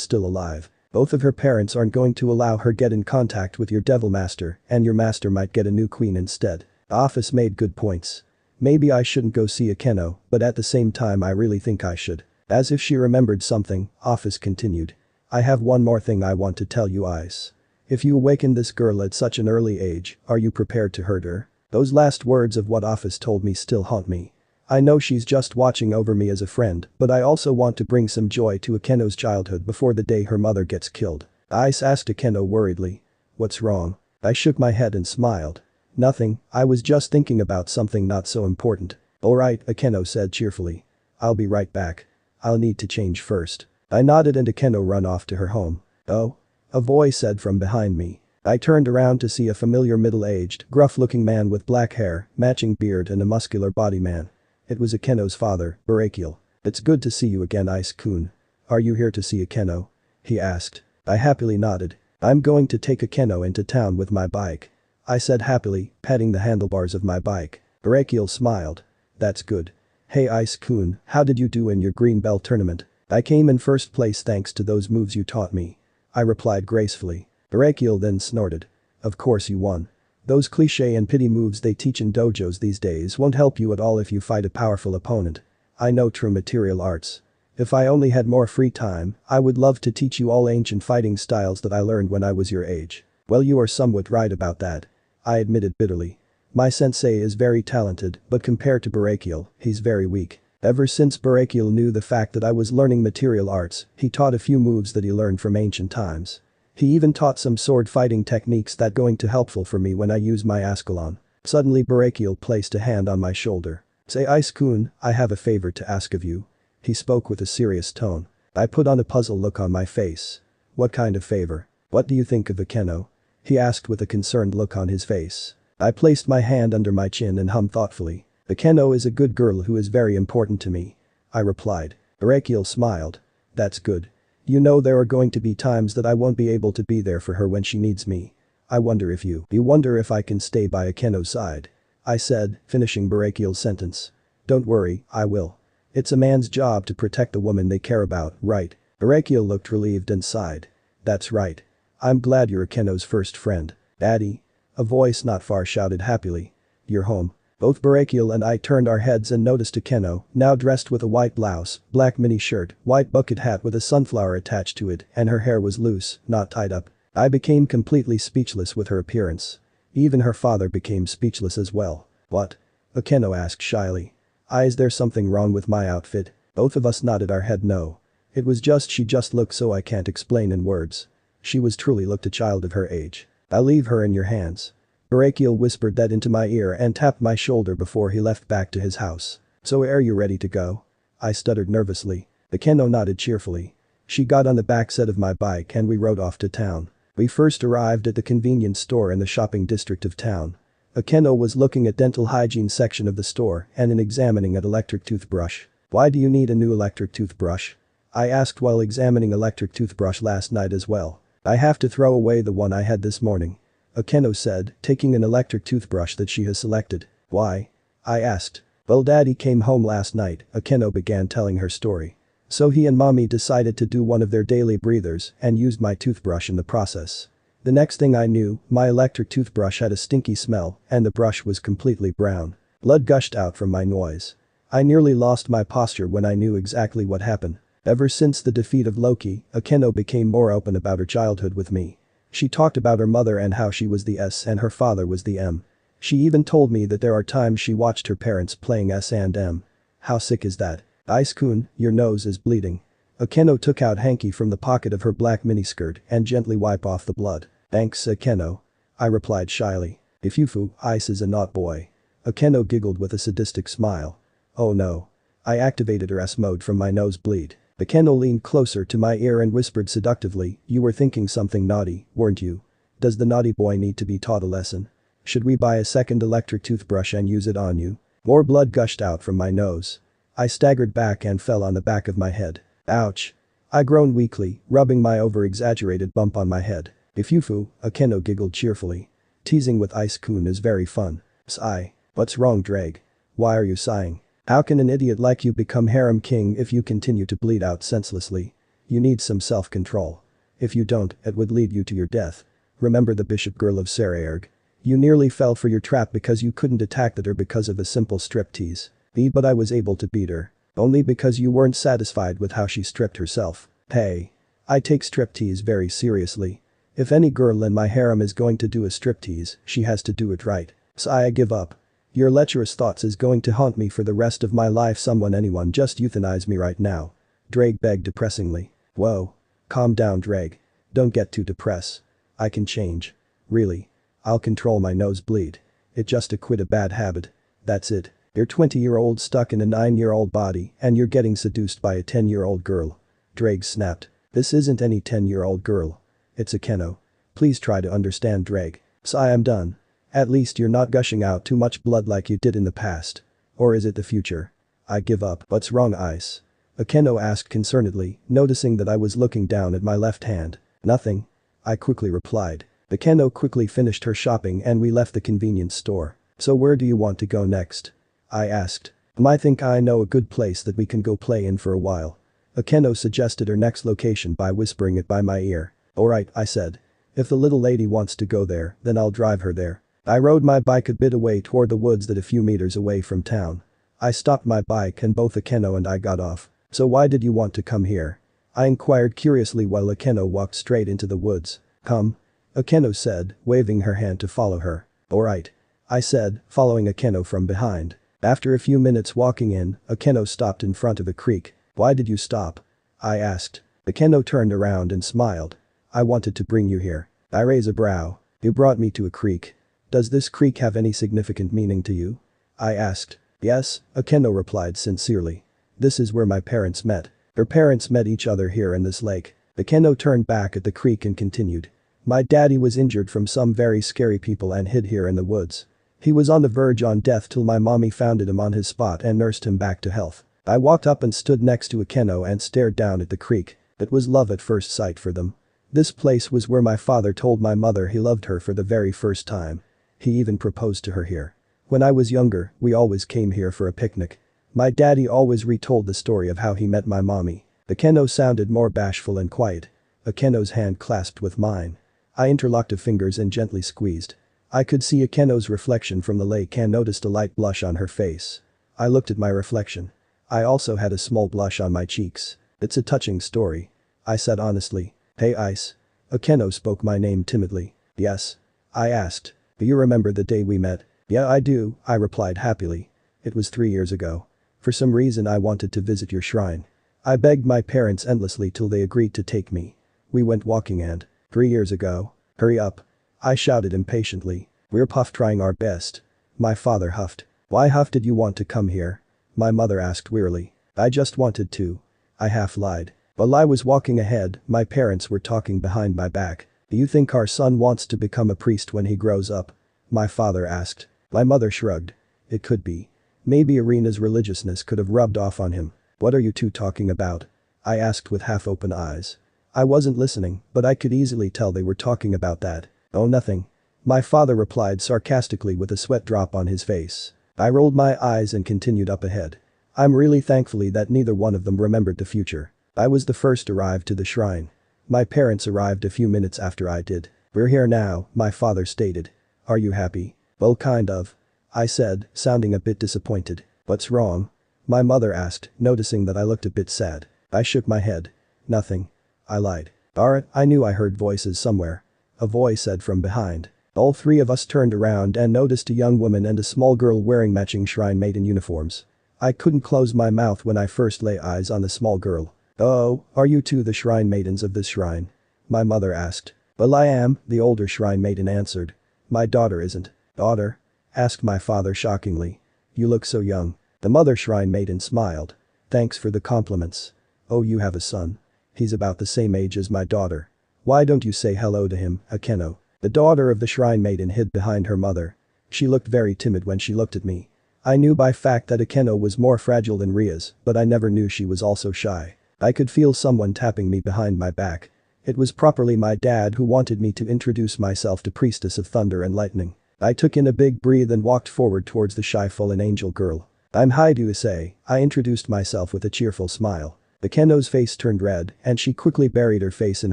still alive? Both of her parents aren't going to allow her get in contact with your devil master, and your master might get a new queen instead. Ophis made good points. Maybe I shouldn't go see Akeno, but at the same time I really think I should. As if she remembered something, Ophis continued. I have one more thing I want to tell you, Ise. If you awaken this girl at such an early age, are you prepared to hurt her? Those last words of what Ophis told me still haunt me. I know she's just watching over me as a friend, but I also want to bring some joy to Akeno's childhood before the day her mother gets killed. Ise asked Akeno worriedly. What's wrong? I shook my head and smiled. Nothing, I was just thinking about something not so important. Alright, Akeno said cheerfully. I'll be right back. I'll need to change first. I nodded and Akeno ran off to her home. Oh? A voice said from behind me. I turned around to see a familiar middle-aged, gruff-looking man with black hair, matching beard and a muscular body man. It was Akeno's father, Bariel. It's good to see you again, Ise-kun. Are you here to see Akeno? He asked. I happily nodded. I'm going to take Akeno into town with my bike. I said happily, patting the handlebars of my bike. Bariel smiled. That's good. Hey Ise-kun, how did you do in your green belt tournament? I came in first place thanks to those moves you taught me. I replied gracefully. Bariel then snorted. Of course you won. Those cliché and pity moves they teach in dojos these days won't help you at all if you fight a powerful opponent. I know true material arts. If I only had more free time, I would love to teach you all ancient fighting styles that I learned when I was your age. Well, you are somewhat right about that. I admitted bitterly. My sensei is very talented, but compared to Bariel, he's very weak. Ever since Bariel knew the fact that I was learning material arts, he taught a few moves that he learned from ancient times. He even taught some sword fighting techniques that going to helpful for me when I use my Ascalon. Suddenly Bariel placed a hand on my shoulder. Say Ise-kun, I have a favor to ask of you. He spoke with a serious tone. I put on a puzzled look on my face. What kind of favor? What do you think of Akeno? He asked with a concerned look on his face. I placed my hand under my chin and hummed thoughtfully. Akeno is a good girl who is very important to me. I replied. Bariel smiled. That's good. You know there are going to be times that I won't be able to be there for her when she needs me. I wonder if you wonder if I can stay by Akeno's side. I said, finishing Bariel's sentence. Don't worry, I will. It's a man's job to protect the woman they care about, right? Bariel looked relieved and sighed. That's right. I'm glad you're Akeno's first friend. Daddy. A voice not far shouted happily. You're home. Both Bariel and I turned our heads and noticed Akeno, now dressed with a white blouse, black mini shirt, white bucket hat with a sunflower attached to it, and her hair was loose, not tied up. I became completely speechless with her appearance. Even her father became speechless as well. What? Akeno asked shyly. Is there something wrong with my outfit? Both of us nodded our head no. It was just she just looked so I can't explain in words. She was truly looked a child of her age. I'll leave her in your hands. Bariel whispered that into my ear and tapped my shoulder before he left back to his house. So are you ready to go? I stuttered nervously. Akeno nodded cheerfully. She got on the back seat of my bike and we rode off to town. We first arrived at the convenience store in the shopping district of town. Akeno was looking at dental hygiene section of the store and examining an electric toothbrush. Why do you need a new electric toothbrush? I asked while examining electric toothbrush last night as well. I have to throw away the one I had this morning. Akeno said, taking an electric toothbrush that she has selected. Why? I asked. Well, Daddy came home last night, Akeno began telling her story. So he and Mommy decided to do one of their daily breathers and used my toothbrush in the process. The next thing I knew, my electric toothbrush had a stinky smell and the brush was completely brown. Blood gushed out from my nose. I nearly lost my posture when I knew exactly what happened. Ever since the defeat of Loki, Akeno became more open about her childhood with me. She talked about her mother and how she was the S and her father was the M. She even told me that there are times she watched her parents playing S and M. How sick is that? Ise-kun, your nose is bleeding. Akeno took out hanky from the pocket of her black miniskirt and gently wiped off the blood. Thanks, Akeno. I replied shyly. If you Ise is a not boy. Akeno giggled with a sadistic smile. Oh no. I activated her S mode from my nosebleed. Akeno leaned closer to my ear and whispered seductively, you were thinking something naughty, weren't you? Does the naughty boy need to be taught a lesson? Should we buy a second electric toothbrush and use it on you? More blood gushed out from my nose. I staggered back and fell on the back of my head. Ouch. I groaned weakly, rubbing my over-exaggerated bump on my head. If you Akeno giggled cheerfully. Teasing with Ise-kun is very fun. Sigh. What's wrong, Ddraig? Why are you sighing? How can an idiot like you become harem king if you continue to bleed out senselessly? You need some self-control. If you don't, it would lead you to your death. Remember the bishop girl of Saraerg? You nearly fell for your trap because you couldn't attack her because of a simple striptease. But I was able to beat her. Only because you weren't satisfied with how she stripped herself. Hey. I take striptease very seriously. If any girl in my harem is going to do a striptease, she has to do it right. So I give up. Your lecherous thoughts is going to haunt me for the rest of my life. Anyone just euthanize me right now. Ddraig begged depressingly. Whoa. Calm down, Ddraig. Don't get too depressed. I can change. Really. I'll control my nosebleed. It just to quit a bad habit. That's it. You're 20-year-old stuck in a 9-year-old body and you're getting seduced by a 10-year-old girl. Ddraig snapped. This isn't any 10-year-old girl. It's Akeno. Please try to understand, Ddraig. So I am done. At least you're not gushing out too much blood like you did in the past. Or is it the future? I give up. What's wrong, Ise? Akeno asked concernedly, noticing that I was looking down at my left hand. Nothing. I quickly replied. Akeno quickly finished her shopping and we left the convenience store. So where do you want to go next? I asked. I think I know a good place that we can go play in for a while. Akeno suggested her next location by whispering it by my ear. Alright, I said. If the little lady wants to go there, then I'll drive her there. I rode my bike a bit away toward the woods that a few meters away from town. I stopped my bike and both Akeno and I got off. So why did you want to come here? I inquired curiously while Akeno walked straight into the woods. Come. Akeno said, waving her hand to follow her. Alright. I said, following Akeno from behind. After a few minutes walking in, Akeno stopped in front of a creek. Why did you stop? I asked. Akeno turned around and smiled. I wanted to bring you here. I raised a brow. You brought me to a creek. Does this creek have any significant meaning to you? I asked. Yes, Akeno replied sincerely. This is where my parents met. Her parents met each other here in this lake. Akeno turned back at the creek and continued. My daddy was injured from some very scary people and hid here in the woods. He was on the verge on death till my mommy found him on his spot and nursed him back to health. I walked up and stood next to Akeno and stared down at the creek. It was love at first sight for them. This place was where my father told my mother he loved her for the very first time. He even proposed to her here. When I was younger, we always came here for a picnic. My daddy always retold the story of how he met my mommy. Akeno sounded more bashful and quiet. Akeno's hand clasped with mine. I interlocked her fingers and gently squeezed. I could see Akeno's reflection from the lake and noticed a light blush on her face. I looked at my reflection. I also had a small blush on my cheeks. It's a touching story. I said honestly. Hey Ise. Akeno spoke my name timidly. Yes. I asked. Do you remember the day we met? Yeah, I do, I replied happily. It was 3 years ago. For some reason I wanted to visit your shrine. I begged my parents endlessly till they agreed to take me. We went walking and 3 years ago. Hurry up. I shouted impatiently. We're trying our best. My father huffed. Why did you want to come here? My mother asked wearily. I just wanted to. I half lied. While I was walking ahead, my parents were talking behind my back. Do you think our son wants to become a priest when he grows up? My father asked. My mother shrugged. It could be. Maybe Arena's religiousness could have rubbed off on him. What are you two talking about? I asked with half-open eyes. I wasn't listening, but I could easily tell they were talking about that. Oh, nothing. My father replied sarcastically with a sweat drop on his face. I rolled my eyes and continued up ahead. I'm really thankfully that neither one of them remembered the future. I was the first arrived to the shrine. My parents arrived a few minutes after I did. We're here now, my father stated. Are you happy? Well, kind of. I said, sounding a bit disappointed. What's wrong? My mother asked, noticing that I looked a bit sad. I shook my head. Nothing. I lied. Alright, I knew I heard voices somewhere. A voice said from behind. All three of us turned around and noticed a young woman and a small girl wearing matching shrine maiden uniforms. I couldn't close my mouth when I first lay eyes on the small girl. Oh, are you two the shrine maidens of this shrine? My mother asked. Well, I am, the older shrine maiden answered. My daughter isn't. Daughter? Asked my father shockingly. You look so young. The mother shrine maiden smiled. Thanks for the compliments. Oh, you have a son. He's about the same age as my daughter. Why don't you say hello to him, Akeno? The daughter of the shrine maiden hid behind her mother. She looked very timid when she looked at me. I knew by fact that Akeno was more fragile than Rias, but I never knew she was also shy. I could feel someone tapping me behind my back. It was properly my dad who wanted me to introduce myself to Priestess of Thunder and Lightning. I took in a big breath and walked forward towards the shy fallen angel girl. I'm Issei, I introduced myself with a cheerful smile. Akeno's face turned red and she quickly buried her face in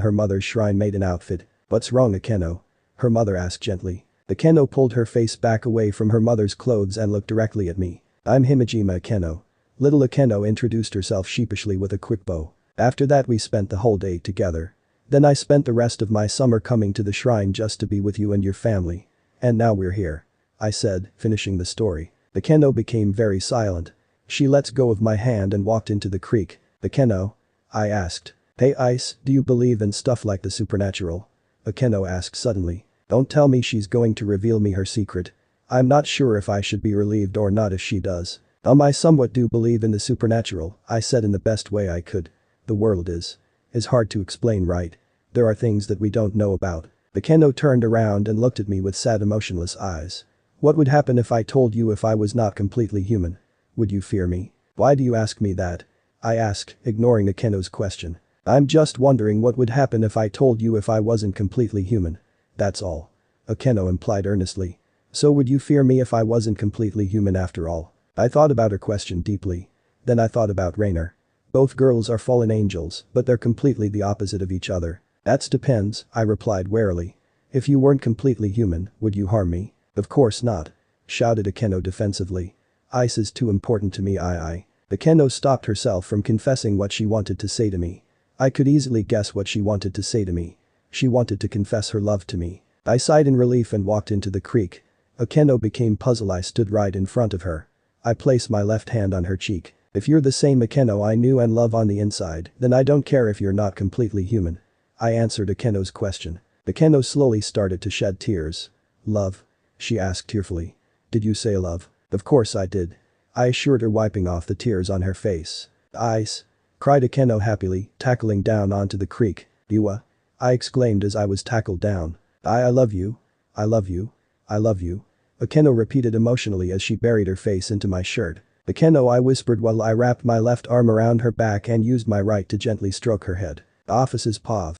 her mother's shrine maiden outfit. What's wrong, Akeno? Her mother asked gently. Akeno pulled her face back away from her mother's clothes and looked directly at me. I'm Himejima Akeno. Little Akeno introduced herself sheepishly with a quick bow. After that we spent the whole day together. Then I spent the rest of my summer coming to the shrine just to be with you and your family. And now we're here. I said, finishing the story. Akeno became very silent. She let go of my hand and walked into the creek. Akeno? I asked. Hey Ise, do you believe in stuff like the supernatural? Akeno asked suddenly. Don't tell me she's going to reveal me her secret. I'm not sure if I should be relieved or not if she does. I somewhat do believe in the supernatural, I said in the best way I could. The world is hard to explain, right? There are things that we don't know about. Akeno turned around and looked at me with sad emotionless eyes. What would happen if I told you if I was not completely human? Would you fear me? Why do you ask me that? I asked, ignoring Akeno's question. I'm just wondering what would happen if I told you if I wasn't completely human. That's all. Akeno implied earnestly. So would you fear me if I wasn't completely human after all? I thought about her question deeply. Then I thought about Rainer. Both girls are fallen angels, but they're completely the opposite of each other. That depends, I replied warily. If you weren't completely human, would you harm me? Of course not. Shouted Akeno defensively. Ise is too important to me. Akeno stopped herself from confessing what she wanted to say to me. I could easily guess what she wanted to say to me. She wanted to confess her love to me. I sighed in relief and walked into the creek. Akeno became puzzled. I stood right in front of her. I placed my left hand on her cheek. If you're the same Akeno I knew and love on the inside, then I don't care if you're not completely human. I answered Akeno's question. Akeno slowly started to shed tears. Love? She asked tearfully. Did you say love? Of course I did. I assured her, wiping off the tears on her face. Ise! Cried Akeno happily, tackling down onto the creek. I exclaimed as I was tackled down. I love you. I love you. I love you. Akeno repeated emotionally as she buried her face into my shirt. Akeno, I whispered while I wrapped my left arm around her back and used my right to gently stroke her head. Ophis paw.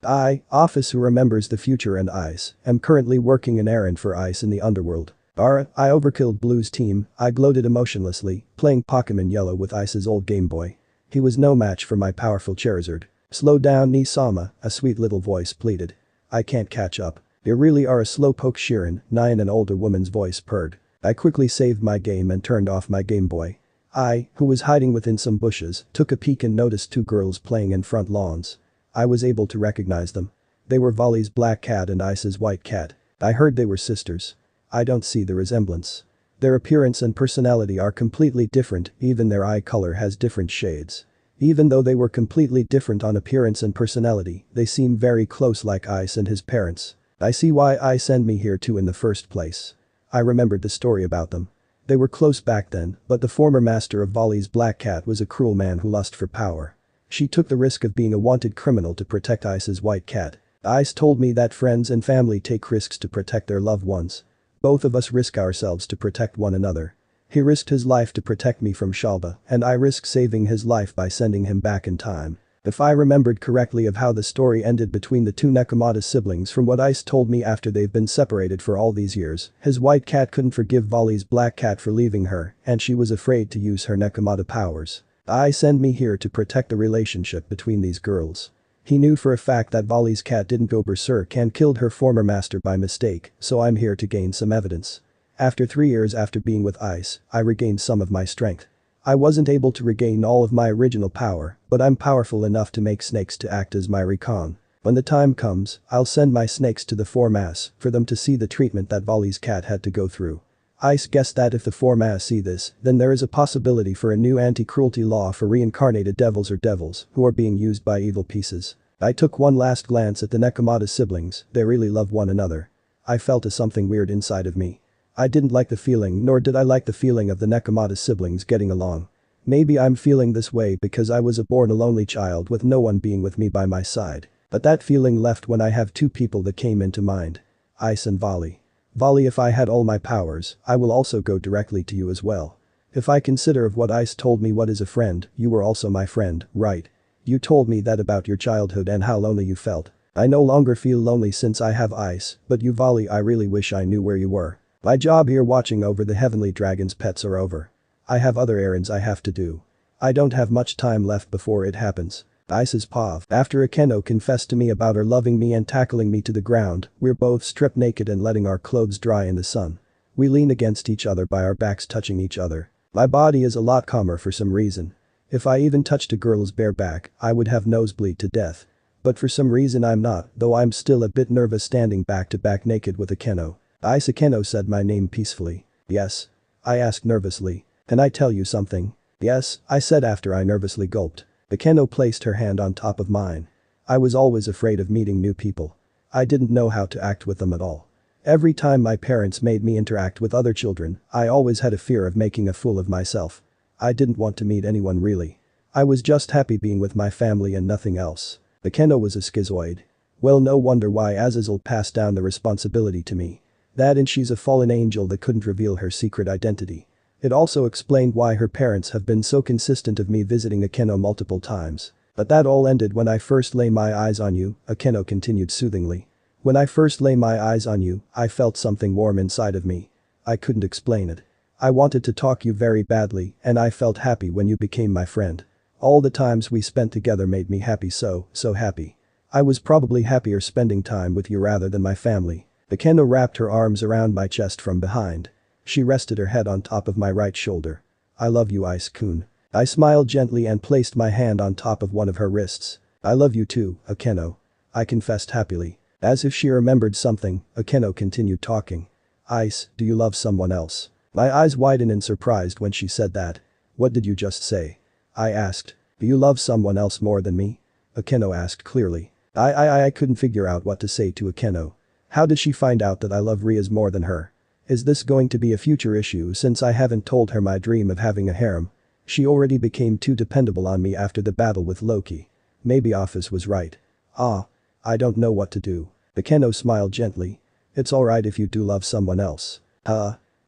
Ophis who remembers the future and Ise, am currently working an errand for Ise in the underworld. I overkilled Blue's team, I gloated emotionlessly, playing Pokemon Yellow with Ice's old Game Boy. He was no match for my powerful Charizard. Slow down Nisama, a sweet little voice pleaded. I can't catch up. You really are a slowpoke Shirin, Nyan, an older woman's voice purred. I quickly saved my game and turned off my Game Boy. I, who was hiding within some bushes, took a peek and noticed two girls playing in front lawns. I was able to recognize them. They were Volley's black cat and Ice's white cat. I heard they were sisters. I don't see the resemblance. Their appearance and personality are completely different, even their eye color has different shades. Even though they were completely different on appearance and personality, they seem very close, like Ise and his parents. I see why Ise sent me here too in the first place. I remembered the story about them. They were close back then, but the former master of Volley's black cat was a cruel man who lusted for power. She took the risk of being a wanted criminal to protect Ice's white cat. Ise told me that friends and family take risks to protect their loved ones. Both of us risk ourselves to protect one another. He risked his life to protect me from Shalba, and I risked saving his life by sending him back in time. If I remembered correctly of how the story ended between the two Nekomata siblings from what Ise told me after they've been separated for all these years, his white cat couldn't forgive Volley's black cat for leaving her, and she was afraid to use her Nekomata powers. Ise sent me here to protect the relationship between these girls. He knew for a fact that Volley's cat didn't go berserk and killed her former master by mistake, so I'm here to gain some evidence. After 3 years after being with Ise, I regained some of my strength. I wasn't able to regain all of my original power, but I'm powerful enough to make snakes to act as my recon. When the time comes, I'll send my snakes to the Formas for them to see the treatment that Volley's cat had to go through. Ise guessed that if the Formas see this, then there is a possibility for a new anti-cruelty law for reincarnated devils or devils who are being used by evil pieces. I took one last glance at the Nekomata siblings, they really love one another. I felt something weird inside of me. I didn't like the feeling, nor did I like the feeling of the Nekomata siblings getting along. Maybe I'm feeling this way because I was born a lonely child with no one being with me by my side. But that feeling left when I have two people that came into mind. Ise and Volley. Volley, if I had all my powers, I will also go directly to you as well. If I consider of what Ise told me what is a friend, you were also my friend, right? You told me that about your childhood and how lonely you felt. I no longer feel lonely since I have Ise, but you Volley, I really wish I knew where you were. My job here watching over the heavenly dragon's pets are over. I have other errands I have to do. I don't have much time left before it happens. Ice's paw. After Akeno confessed to me about her loving me and tackling me to the ground, we're both stripped naked and letting our clothes dry in the sun. We lean against each other by our backs touching each other. My body is a lot calmer for some reason. If I even touched a girl's bare back, I would have nosebleed to death. But for some reason I'm not, though I'm still a bit nervous standing back to back naked with Akeno. Akeno said my name peacefully. Yes? I asked nervously. Can I tell you something? Yes, I said after I nervously gulped. Akeno placed her hand on top of mine. I was always afraid of meeting new people. I didn't know how to act with them at all. Every time my parents made me interact with other children, I always had a fear of making a fool of myself. I didn't want to meet anyone really. I was just happy being with my family and nothing else. Akeno was a schizoid. Well, no wonder why Azazel passed down the responsibility to me. That and she's a fallen angel that couldn't reveal her secret identity. It also explained why her parents have been so consistent of me visiting Akeno multiple times. But that all ended when I first lay my eyes on you, Akeno continued soothingly. When I first lay my eyes on you, I felt something warm inside of me. I couldn't explain it. I wanted to talk you very badly, and I felt happy when you became my friend. All the times we spent together made me happy, so happy. I was probably happier spending time with you rather than my family. Akeno wrapped her arms around my chest from behind. She rested her head on top of my right shoulder. I love you, Ise-kun. I smiled gently and placed my hand on top of one of her wrists. I love you too, Akeno. I confessed happily. As if she remembered something, Akeno continued talking. Ise, do you love someone else? My eyes widened in surprise when she said that. What did you just say? I asked. Do you love someone else more than me? Akeno asked clearly. I couldn't figure out what to say to Akeno. How did she find out that I love Rias more than her? Is this going to be a future issue since I haven't told her my dream of having a harem? She already became too dependable on me after the battle with Loki. Maybe Ophis was right. I don't know what to do. Akeno smiled gently. It's alright if you do love someone else.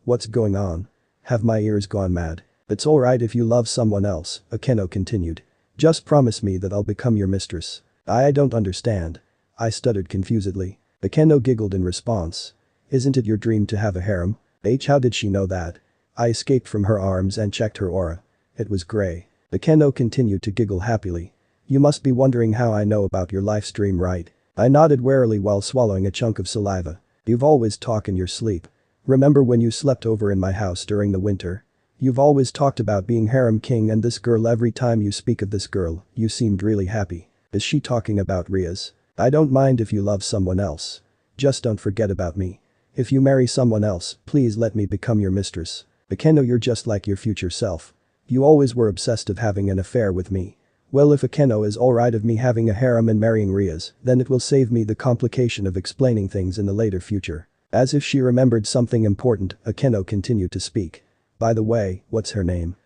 What's going on? Have my ears gone mad? It's alright if you love someone else, Akeno continued. Just promise me that I'll become your mistress. I don't understand. I stuttered confusedly. Akeno giggled in response. Isn't it your dream to have a harem? How did she know that? I escaped from her arms and checked her aura. It was gray. Akeno continued to giggle happily. You must be wondering how I know about your life's dream, right? I nodded warily while swallowing a chunk of saliva. You've always talked in your sleep. Remember when you slept over in my house during the winter? You've always talked about being harem king and this girl. Every time you speak of this girl, you seemed really happy. Is she talking about Rias? I don't mind if you love someone else. Just don't forget about me. If you marry someone else, please let me become your mistress. Akeno, you're just like your future self. You always were obsessed of having an affair with me. Well, if Akeno is alright of me having a harem and marrying Rias, then it will save me the complication of explaining things in the later future. As if she remembered something important, Akeno continued to speak. By the way, what's her name?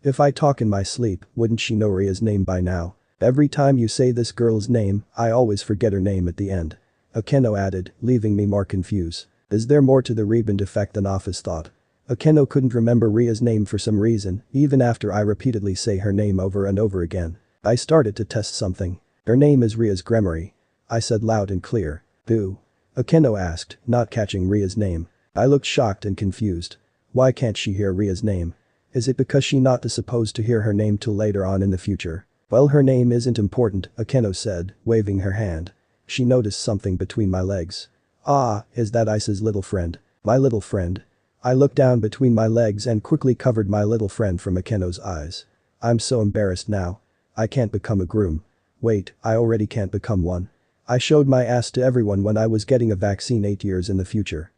If I talk in my sleep, wouldn't she know Ria's name by now? Every time you say this girl's name, I always forget her name at the end. Akeno added, leaving me more confused. Is there more to the rebon effect than Ophis thought? Akeno couldn't remember Ria's name for some reason, even after I repeatedly say her name over and over again. I started to test something. Her name is Rias Gunmare. I said loud and clear. Who? Akeno asked, not catching Ria's name. I looked shocked and confused. Why can't she hear Ria's name? Is it because she's not supposed to hear her name till later on in the future? Well, her name isn't important, Akeno said, waving her hand. She noticed something between my legs. Is that Ise's little friend? My little friend? I looked down between my legs and quickly covered my little friend from Akeno's eyes. I'm so embarrassed now. I can't become a groom. Wait, I already can't become one. I showed my ass to everyone when I was getting a vaccine 8 years in the future.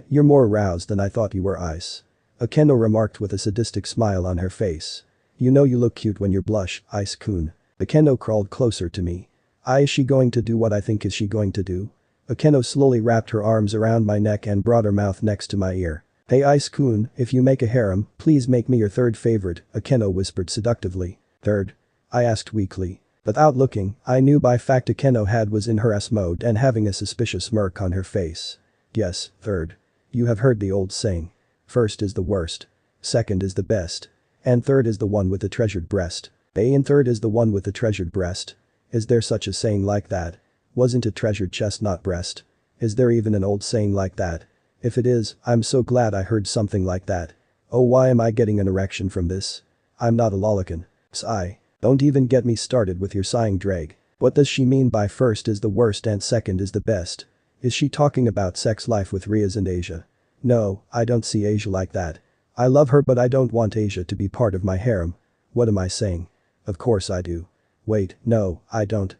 You're more aroused than I thought you were, Ise. Akeno remarked with a sadistic smile on her face. You know you look cute when you blush, Ise-kun. Akeno crawled closer to me. Is she going to do what I think is she going to do? Akeno slowly wrapped her arms around my neck and brought her mouth next to my ear. Hey Ise-kun, if you make a harem, please make me your third favorite, Akeno whispered seductively. Third? I asked weakly. Without looking, I knew by fact Akeno was in her S mode and having a suspicious smirk on her face. Yes, third. You have heard the old saying. First is the worst. Second is the best. And third is the one with the treasured breast. And third is the one with the treasured breast. Is there such a saying like that? Wasn't it treasured chest not breast? Is there even an old saying like that? If it is, I'm so glad I heard something like that. Oh, why am I getting an erection from this? I'm not a lolicon. Sigh. Don't even get me started with your Issei and Ddraig. What does she mean by first is the worst and second is the best? Is she talking about sex life with Rias and Asia? No, I don't see Asia like that. I love her but I don't want Asia to be part of my harem. What am I saying? Of course I do. Wait, no, I don't.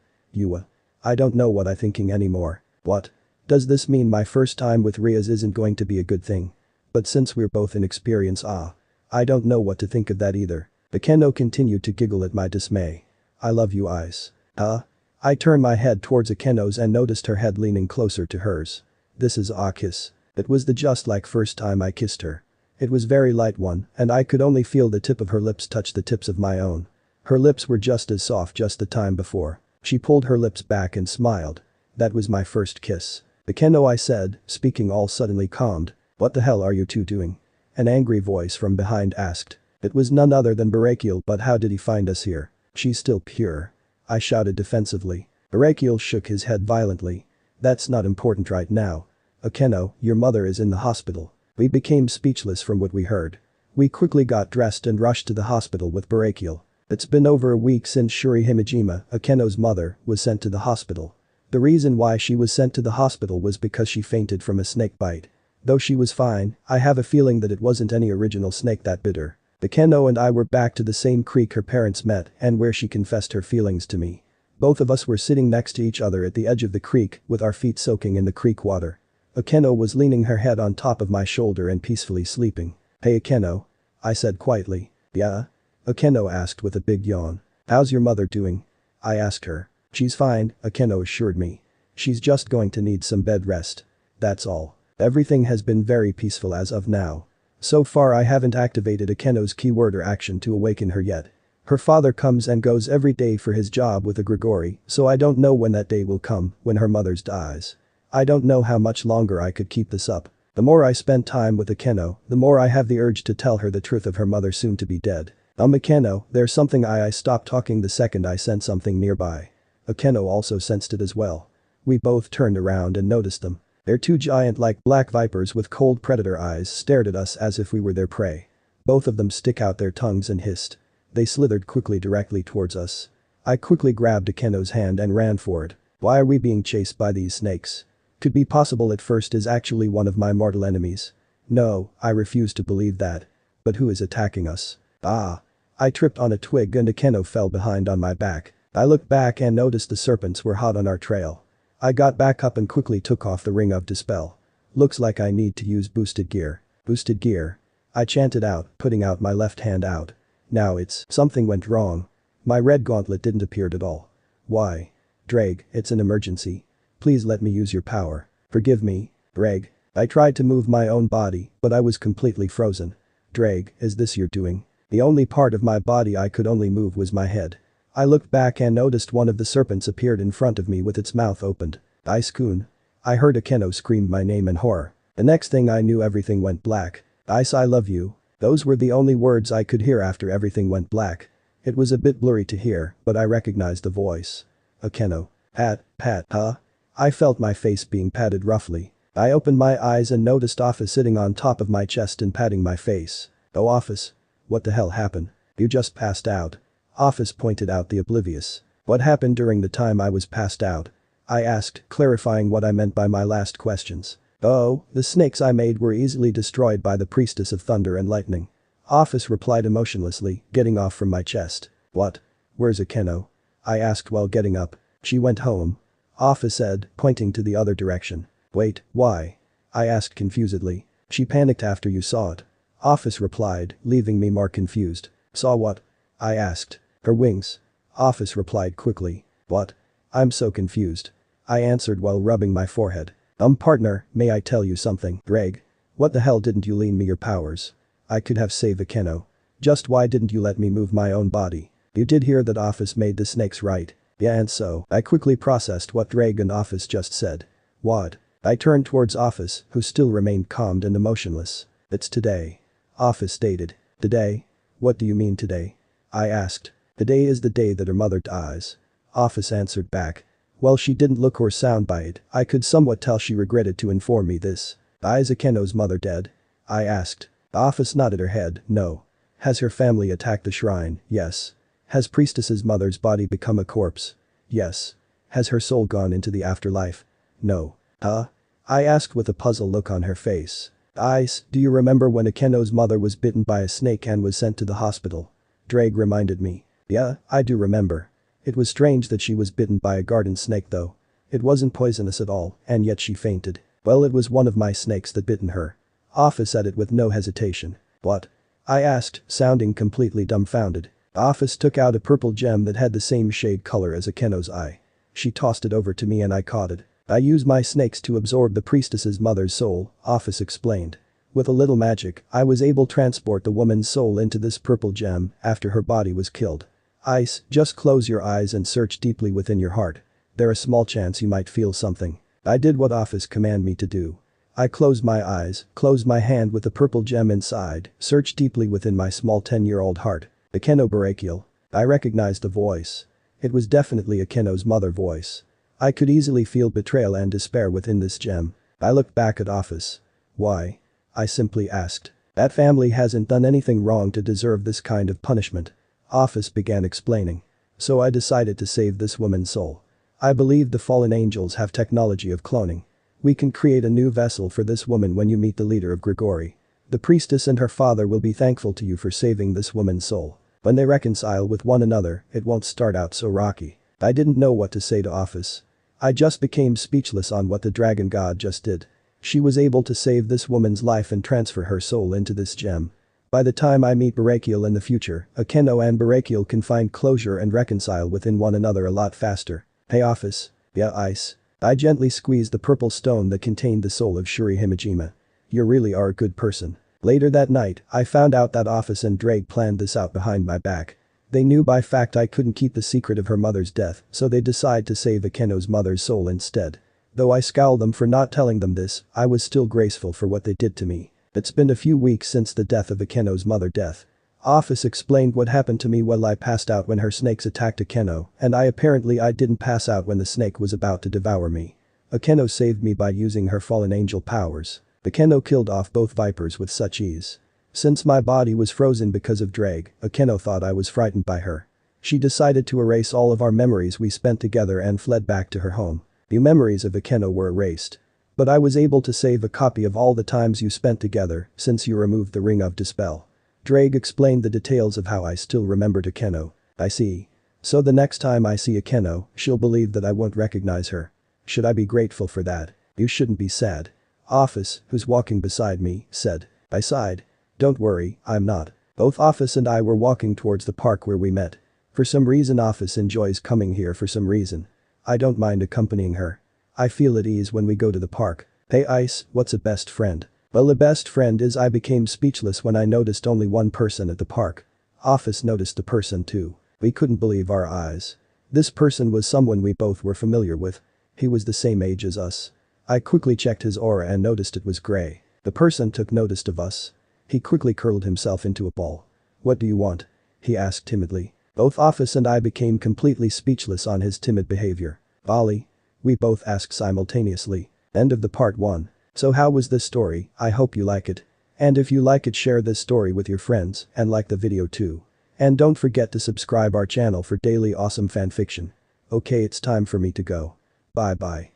I don't know what I'm thinking anymore. What? Does this mean my first time with Rias isn't going to be a good thing? But since we're both inexperienced, I don't know what to think of that either. Akeno continued to giggle at my dismay. I love you, Ise. I turned my head towards Akeno's and noticed her head leaning closer to hers. This is a kiss. It was the just like first time I kissed her. It was very light one, and I could only feel the tip of her lips touch the tips of my own. Her lips were just as soft just the time before. She pulled her lips back and smiled. That was my first kiss. Akeno, I said, speaking all suddenly calmed. What the hell are you two doing? An angry voice from behind asked. It was none other than Bariel, but how did he find us here? She's still pure. I shouted defensively. Bariel shook his head violently. That's not important right now. Akeno, your mother is in the hospital. We became speechless from what we heard. We quickly got dressed and rushed to the hospital with Bariel. It's been over a week since Shuri Himejima, Akeno's mother, was sent to the hospital. The reason why she was sent to the hospital was because she fainted from a snake bite. Though she was fine, I have a feeling that it wasn't any original snake that bit her. Akeno and I were back to the same creek her parents met and where she confessed her feelings to me. Both of us were sitting next to each other at the edge of the creek with our feet soaking in the creek water. Akeno was leaning her head on top of my shoulder and peacefully sleeping. "Hey Akeno," I said quietly. "Yeah?" Akeno asked with a big yawn. "How's your mother doing?" I asked her. "She's fine," Akeno assured me. "She's just going to need some bed rest. That's all. Everything has been very peaceful as of now. So far I haven't activated Akeno's keyword or action to awaken her yet. Her father comes and goes every day for his job with the Grigori, so I don't know when that day will come, when her mother's dies. I don't know how much longer I could keep this up. The more I spend time with Akeno, the more I have the urge to tell her the truth of her mother soon to be dead. Akeno, there's something I stopped talking the second I sensed something nearby. Akeno also sensed it as well. We both turned around and noticed them. Their two giant-like black vipers with cold predator eyes stared at us as if we were their prey. Both of them stick out their tongues and hissed. They slithered quickly directly towards us. I quickly grabbed Akeno's hand and ran for it. Why are we being chased by these snakes? Could be possible at first is actually one of my mortal enemies. No, I refuse to believe that. But who is attacking us? Ah. I tripped on a twig and Akeno fell behind on my back. I looked back and noticed the serpents were hot on our trail. I got back up and quickly took off the ring of dispel. Looks like I need to use boosted gear. Boosted gear. I chanted out, putting out my left hand out. Now something went wrong. My red gauntlet didn't appear at all. Why? Ddraig, it's an emergency. Please let me use your power. Forgive me, Ddraig. I tried to move my own body, but I was completely frozen. Ddraig, is this your doing? The only part of my body I could only move was my head. I looked back and noticed one of the serpents appeared in front of me with its mouth opened. Ise-kun. I heard Akeno scream my name in horror. The next thing I knew everything went black. Ise, I love you. Those were the only words I could hear after everything went black. It was a bit blurry to hear, but I recognized the voice. Akeno. Pat, huh? I felt my face being patted roughly. I opened my eyes and noticed Ophis sitting on top of my chest and patting my face. Oh Ophis. What the hell happened? You just passed out. Ophis pointed out the oblivious. What happened during the time I was passed out? I asked, clarifying what I meant by my last questions. Oh, the snakes I made were easily destroyed by the priestess of thunder and lightning. Ophis replied emotionlessly, getting off from my chest. What? Where's Akeno? I asked while getting up. She went home. Ophis said, pointing to the other direction. Wait, why? I asked confusedly. She panicked after you saw it. Ophis replied, leaving me more confused. Saw what? I asked. Her wings. Ophis replied quickly. What? I'm so confused. I answered while rubbing my forehead. Partner, may I tell you something, Ddraig? What the hell didn't you lend me your powers? I could have saved Akeno. Just why didn't you let me move my own body? You did hear that Ophis made the snakes right. Yeah, and so, I quickly processed what Ddraig and Ophis just said. What? I turned towards Ophis, who still remained calm and emotionless. It's today. Ophis stated. Today? What do you mean today? I asked. Today is the day that her mother dies. Ophis answered back. While she didn't look or sound by it, I could somewhat tell she regretted to inform me this. Is Akeno's mother dead? I asked. Ophis nodded her head, no. Has her family attacked the shrine? Yes. Has priestess's mother's body become a corpse? Yes. Has her soul gone into the afterlife? No. Huh? I asked with a puzzled look on her face. Ise, do you remember when Akeno's mother was bitten by a snake and was sent to the hospital? Ddraig reminded me. Yeah, I do remember. It was strange that she was bitten by a garden snake though. It wasn't poisonous at all, and yet she fainted. Well, it was one of my snakes that bitten her. Ophis said it with no hesitation. What? I asked, sounding completely dumbfounded. Ophis took out a purple gem that had the same shade color as Akeno's eye. She tossed it over to me and I caught it. I use my snakes to absorb the priestess's mother's soul, Ophis explained. With a little magic, I was able to transport the woman's soul into this purple gem after her body was killed. Ise, just close your eyes and search deeply within your heart. There is a small chance you might feel something. I did what Ophis commanded me to do. I closed my eyes, closed my hand with the purple gem inside, searched deeply within my small 10-year-old heart. Akeno Bariel. I recognized the voice. It was definitely Akeno's mother voice. I could easily feel betrayal and despair within this gem. I looked back at Ophis. Why? I simply asked. That family hasn't done anything wrong to deserve this kind of punishment. Ophis began explaining. So I decided to save this woman's soul. I believe the fallen angels have technology of cloning. We can create a new vessel for this woman when you meet the leader of Grigori. The priestess and her father will be thankful to you for saving this woman's soul. When they reconcile with one another, it won't start out so rocky. I didn't know what to say to Ophis. I just became speechless on what the dragon god just did. She was able to save this woman's life and transfer her soul into this gem. By the time I meet Bariel in the future, Akeno and Bariel can find closure and reconcile within one another a lot faster. Hey Ophis. Yeah Ise. I gently squeezed the purple stone that contained the soul of Shuri Himejima. You really are a good person. Later that night, I found out that Ise and Ddraig planned this out behind my back. They knew by fact I couldn't keep the secret of her mother's death, so they decided to save Akeno's mother's soul instead. Though I scowled them for not telling them this, I was still graceful for what they did to me. It's been a few weeks since the death of Akeno's mother death. Ophis explained what happened to me while I passed out when her snakes attacked Akeno, and I didn't pass out when the snake was about to devour me. Akeno saved me by using her fallen angel powers. Akeno killed off both vipers with such ease. Since my body was frozen because of Ddraig, Akeno thought I was frightened by her. She decided to erase all of our memories we spent together and fled back to her home. The memories of Akeno were erased. But I was able to save a copy of all the times you spent together since you removed the ring of dispel. Ddraig explained the details of how I still remembered Akeno. I see. So the next time I see Akeno, she'll believe that I won't recognize her. Should I be grateful for that? You shouldn't be sad. Ophis, who's walking beside me, said. I sighed. Don't worry, I'm not. Both Ophis and I were walking towards the park where we met. For some reason Ophis enjoys coming here for some reason. I don't mind accompanying her. I feel at ease when we go to the park. Hey Ise, what's a best friend? Well, a best friend is. I became speechless when I noticed only one person at the park. Ophis noticed the person too. We couldn't believe our eyes. This person was someone we both were familiar with. He was the same age as us. I quickly checked his aura and noticed it was gray. The person took notice of us. He quickly curled himself into a ball. What do you want? He asked timidly. Both Ophis and I became completely speechless on his timid behavior. Bali? We both asked simultaneously. End of the part 1. So how was this story? I hope you like it. And if you like it, share this story with your friends and like the video too. And don't forget to subscribe our channel for daily awesome fanfiction. Okay, it's time for me to go. Bye bye.